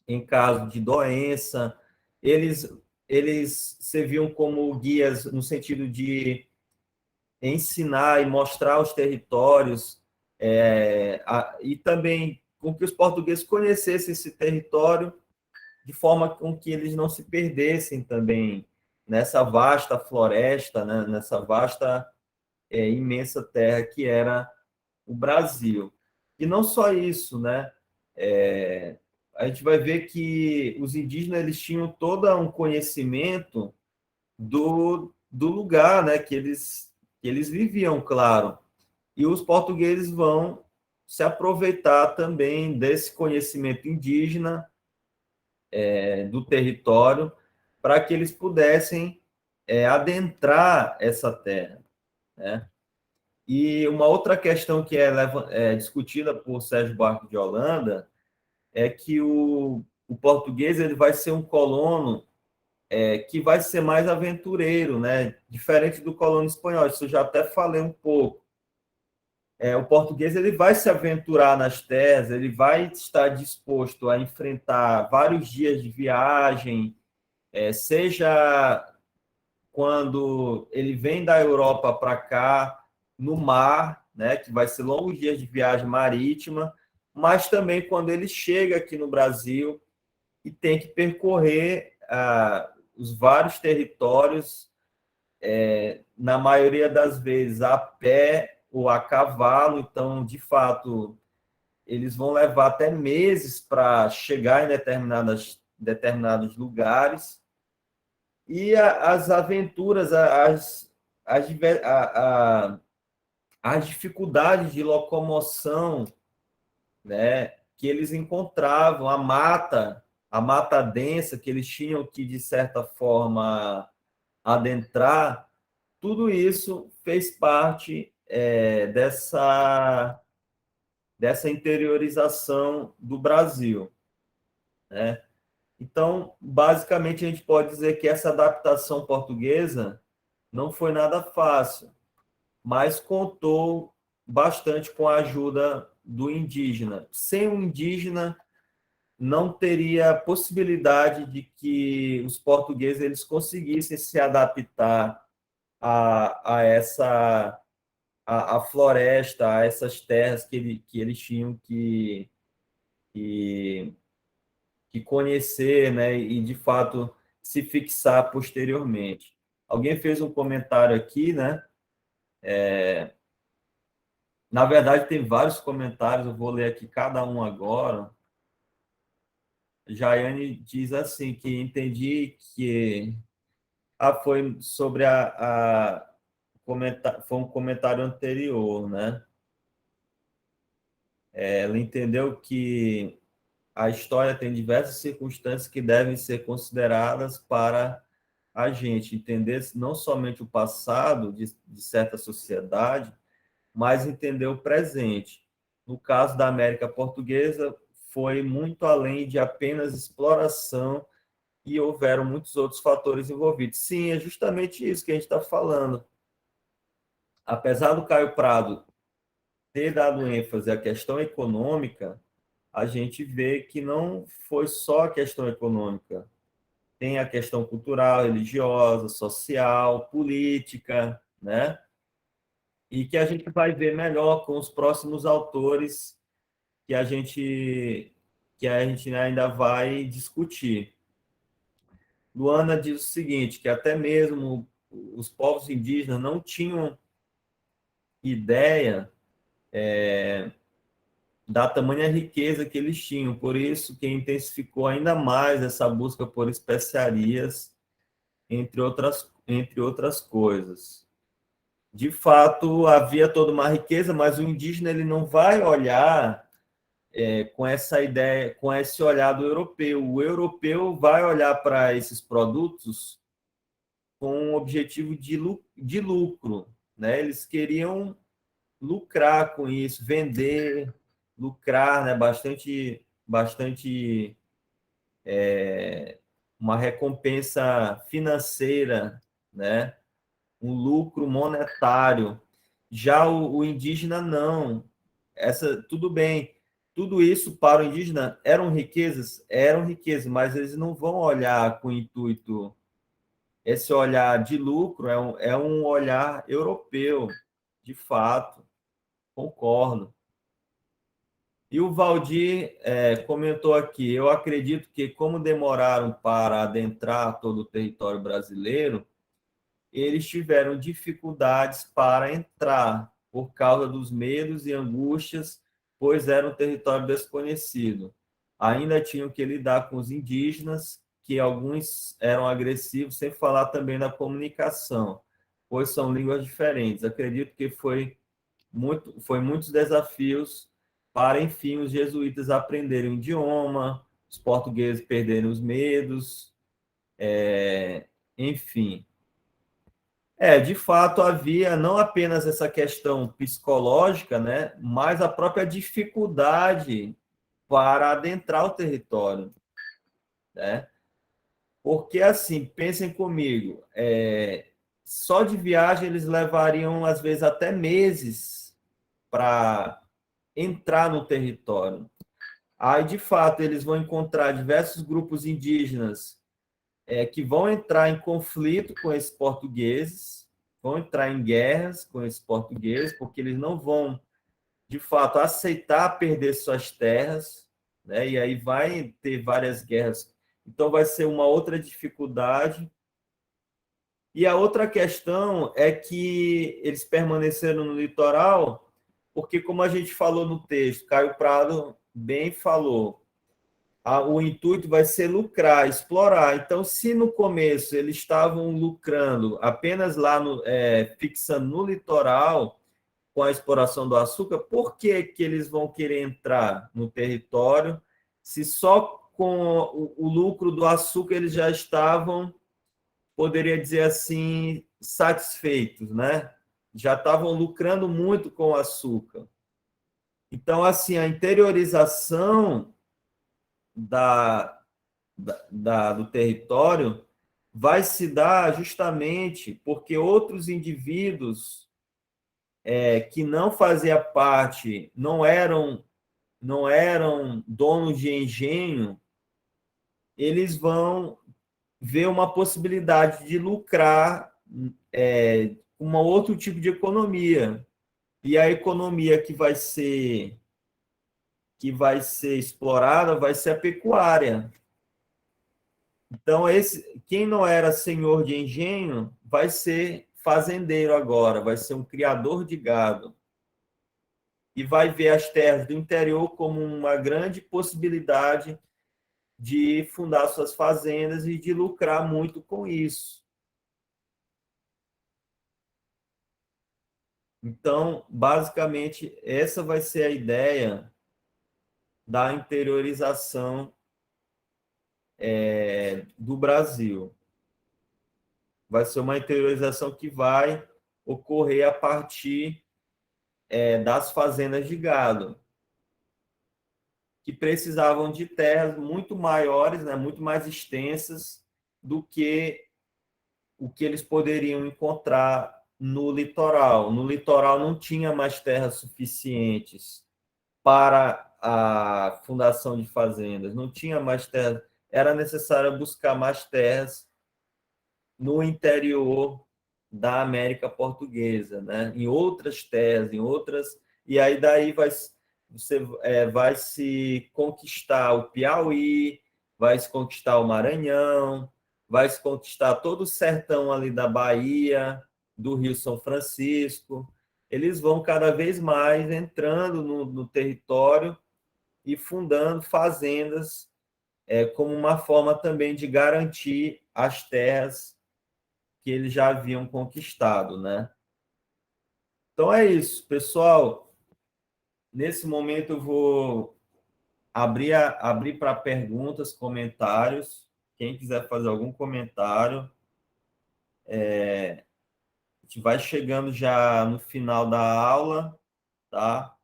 em caso de doença. Eles serviam como guias no sentido de ensinar e mostrar os territórios, e também com que os portugueses conhecessem esse território de forma com que eles não se perdessem também nessa vasta floresta, né, nessa vasta, imensa terra que era o Brasil. E não só isso, né? A gente vai ver que os indígenas eles tinham todo um conhecimento do lugar, né, que eles viviam, claro. E os portugueses vão se aproveitar também desse conhecimento indígena, do território, para que eles pudessem adentrar essa terra, né? E uma outra questão que é discutida por Sérgio Buarque de Holanda é que o português ele vai ser um colono que vai ser mais aventureiro, né? Diferente do colono espanhol. Isso eu já até falei um pouco. O português ele vai se aventurar nas terras, ele vai estar disposto a enfrentar vários dias de viagem, seja quando ele vem da Europa para cá, no mar, né, que vai ser longos dias de viagem marítima, mas também quando ele chega aqui no Brasil e tem que percorrer os vários territórios, na maioria das vezes a pé ou a cavalo. Então, de fato, eles vão levar até meses para chegar em determinados lugares. E as aventuras, as dificuldades de locomoção, né, que eles encontravam, a mata densa que eles tinham que, de certa forma, adentrar, tudo isso fez parte dessa interiorização do Brasil, né? Então, basicamente, a gente pode dizer que essa adaptação portuguesa não foi nada fácil, mas contou bastante com a ajuda do indígena. Sem o indígena, não teria possibilidade de que os portugueses eles conseguissem se adaptar a essa a floresta, a essas terras que eles tinham que conhecer, né? E de fato se fixar posteriormente. Alguém fez um comentário aqui, né? Na verdade, tem vários comentários, eu vou ler aqui cada um agora. Jaiane diz assim, que entendi que foi sobre foi um comentário anterior, né? Ela entendeu que a história tem diversas circunstâncias que devem ser consideradas para a gente entender não somente o passado de certa sociedade, mas entender o presente. No caso da América Portuguesa, foi muito além de apenas exploração e houveram muitos outros fatores envolvidos. Sim, é justamente isso que a gente está falando. Apesar do Caio Prado ter dado ênfase à questão econômica, a gente vê que não foi só a questão econômica. Tem a questão cultural, religiosa, social, política, né? E que a gente vai ver melhor com os próximos autores que a gente ainda vai discutir. Luana diz o seguinte, que até mesmo os povos indígenas não tinham ideia da tamanha riqueza que eles tinham, por isso que intensificou ainda mais essa busca por especiarias, entre outras coisas. De fato, havia toda uma riqueza, mas o indígena ele não vai olhar com essa ideia, com esse olhar do europeu. O europeu vai olhar para esses produtos com o objetivo de lucro, né? Eles queriam lucrar com isso, vender, lucrar, né? Bastante uma recompensa financeira, né? Um lucro monetário. Já o indígena não. Tudo bem. Tudo isso para o indígena eram riquezas, mas eles não vão olhar com intuito. Esse olhar de lucro é um olhar europeu, de fato, concordo. E o Valdir comentou aqui, eu acredito que como demoraram para adentrar todo o território brasileiro, eles tiveram dificuldades para entrar por causa dos medos e angústias, pois era um território desconhecido. Ainda tinham que lidar com os indígenas, que alguns eram agressivos, sem falar também da comunicação, pois são línguas diferentes. Acredito que foi muitos desafios para, enfim, os jesuítas aprenderem o idioma, os portugueses perderem os medos, enfim. De fato, havia não apenas essa questão psicológica, né, mas a própria dificuldade para adentrar o território, né? Porque, assim, pensem comigo, só de viagem eles levariam, às vezes, até meses para entrar no território. Aí, de fato, eles vão encontrar diversos grupos indígenas que vão entrar em conflito com esses portugueses, vão entrar em guerras com esses portugueses, porque eles não vão, de fato, aceitar perder suas terras, né? E aí vai ter várias guerras. Então, vai ser uma outra dificuldade. E a outra questão é que eles permaneceram no litoral, porque, como a gente falou no texto, Caio Prado bem falou, o intuito vai ser lucrar, explorar. Então, se no começo eles estavam lucrando apenas lá, fixando no litoral, com a exploração do açúcar, por que eles vão querer entrar no território se só com o lucro do açúcar eles já estavam, poderia dizer assim, satisfeitos, né? Já estavam lucrando muito com o açúcar. Então, assim, a interiorização do território vai se dar justamente porque outros indivíduos que não faziam parte, não eram donos de engenho, eles vão ver uma possibilidade de lucrar com um outro tipo de economia. E a economia que vai ser explorada vai ser a pecuária. Então, quem não era senhor de engenho vai ser fazendeiro agora, vai ser um criador de gado. E vai ver as terras do interior como uma grande possibilidade de fundar suas fazendas e de lucrar muito com isso. Então, basicamente, essa vai ser a ideia da interiorização do Brasil. Vai ser uma interiorização que vai ocorrer a partir das fazendas de gado, que precisavam de terras muito maiores, né, muito mais extensas do que o que eles poderiam encontrar no litoral. No litoral não tinha mais terras suficientes para a fundação de fazendas, não tinha mais terras, era necessário buscar mais terras no interior da América Portuguesa, né? Em outras terras, em outras, e aí daí você vai se conquistar o Piauí, vai se conquistar o Maranhão, vai se conquistar todo o sertão ali da Bahia, do Rio São Francisco. Eles vão cada vez mais entrando no território e fundando fazendas como uma forma também de garantir as terras que eles já haviam conquistado, né? Então é isso, pessoal. Nesse momento eu vou abrir para perguntas, comentários. Quem quiser fazer algum comentário, a gente vai chegando já no final da aula, tá?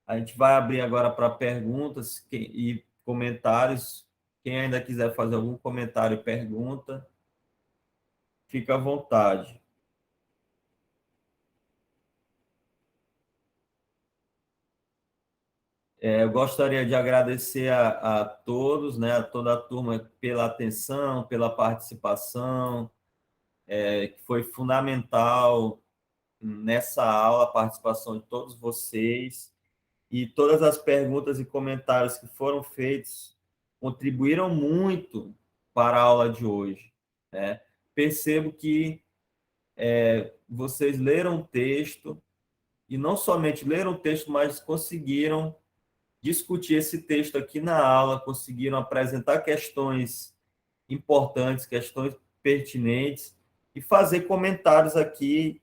A gente vai abrir agora para perguntas e comentários. Quem ainda quiser fazer algum comentário e pergunta, fica à vontade. Eu gostaria de agradecer a todos, né, a toda a turma pela atenção, pela participação, que foi fundamental nessa aula, a participação de todos vocês, e todas as perguntas e comentários que foram feitos contribuíram muito para a aula de hoje, né? Percebo que vocês leram o texto, e não somente leram o texto, mas conseguiram discutir esse texto aqui na aula, conseguiram apresentar questões importantes, questões pertinentes, e fazer comentários aqui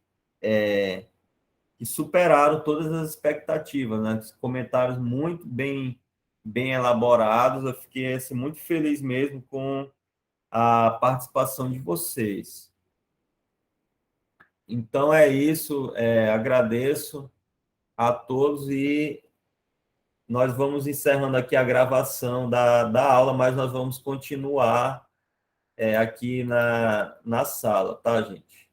que superaram todas as expectativas, né? Comentários muito bem elaborados. Eu fiquei assim, muito feliz mesmo com a participação de vocês. Então é isso, agradeço a todos e nós vamos encerrando aqui a gravação da aula, mas nós vamos continuar aqui na sala, tá, gente?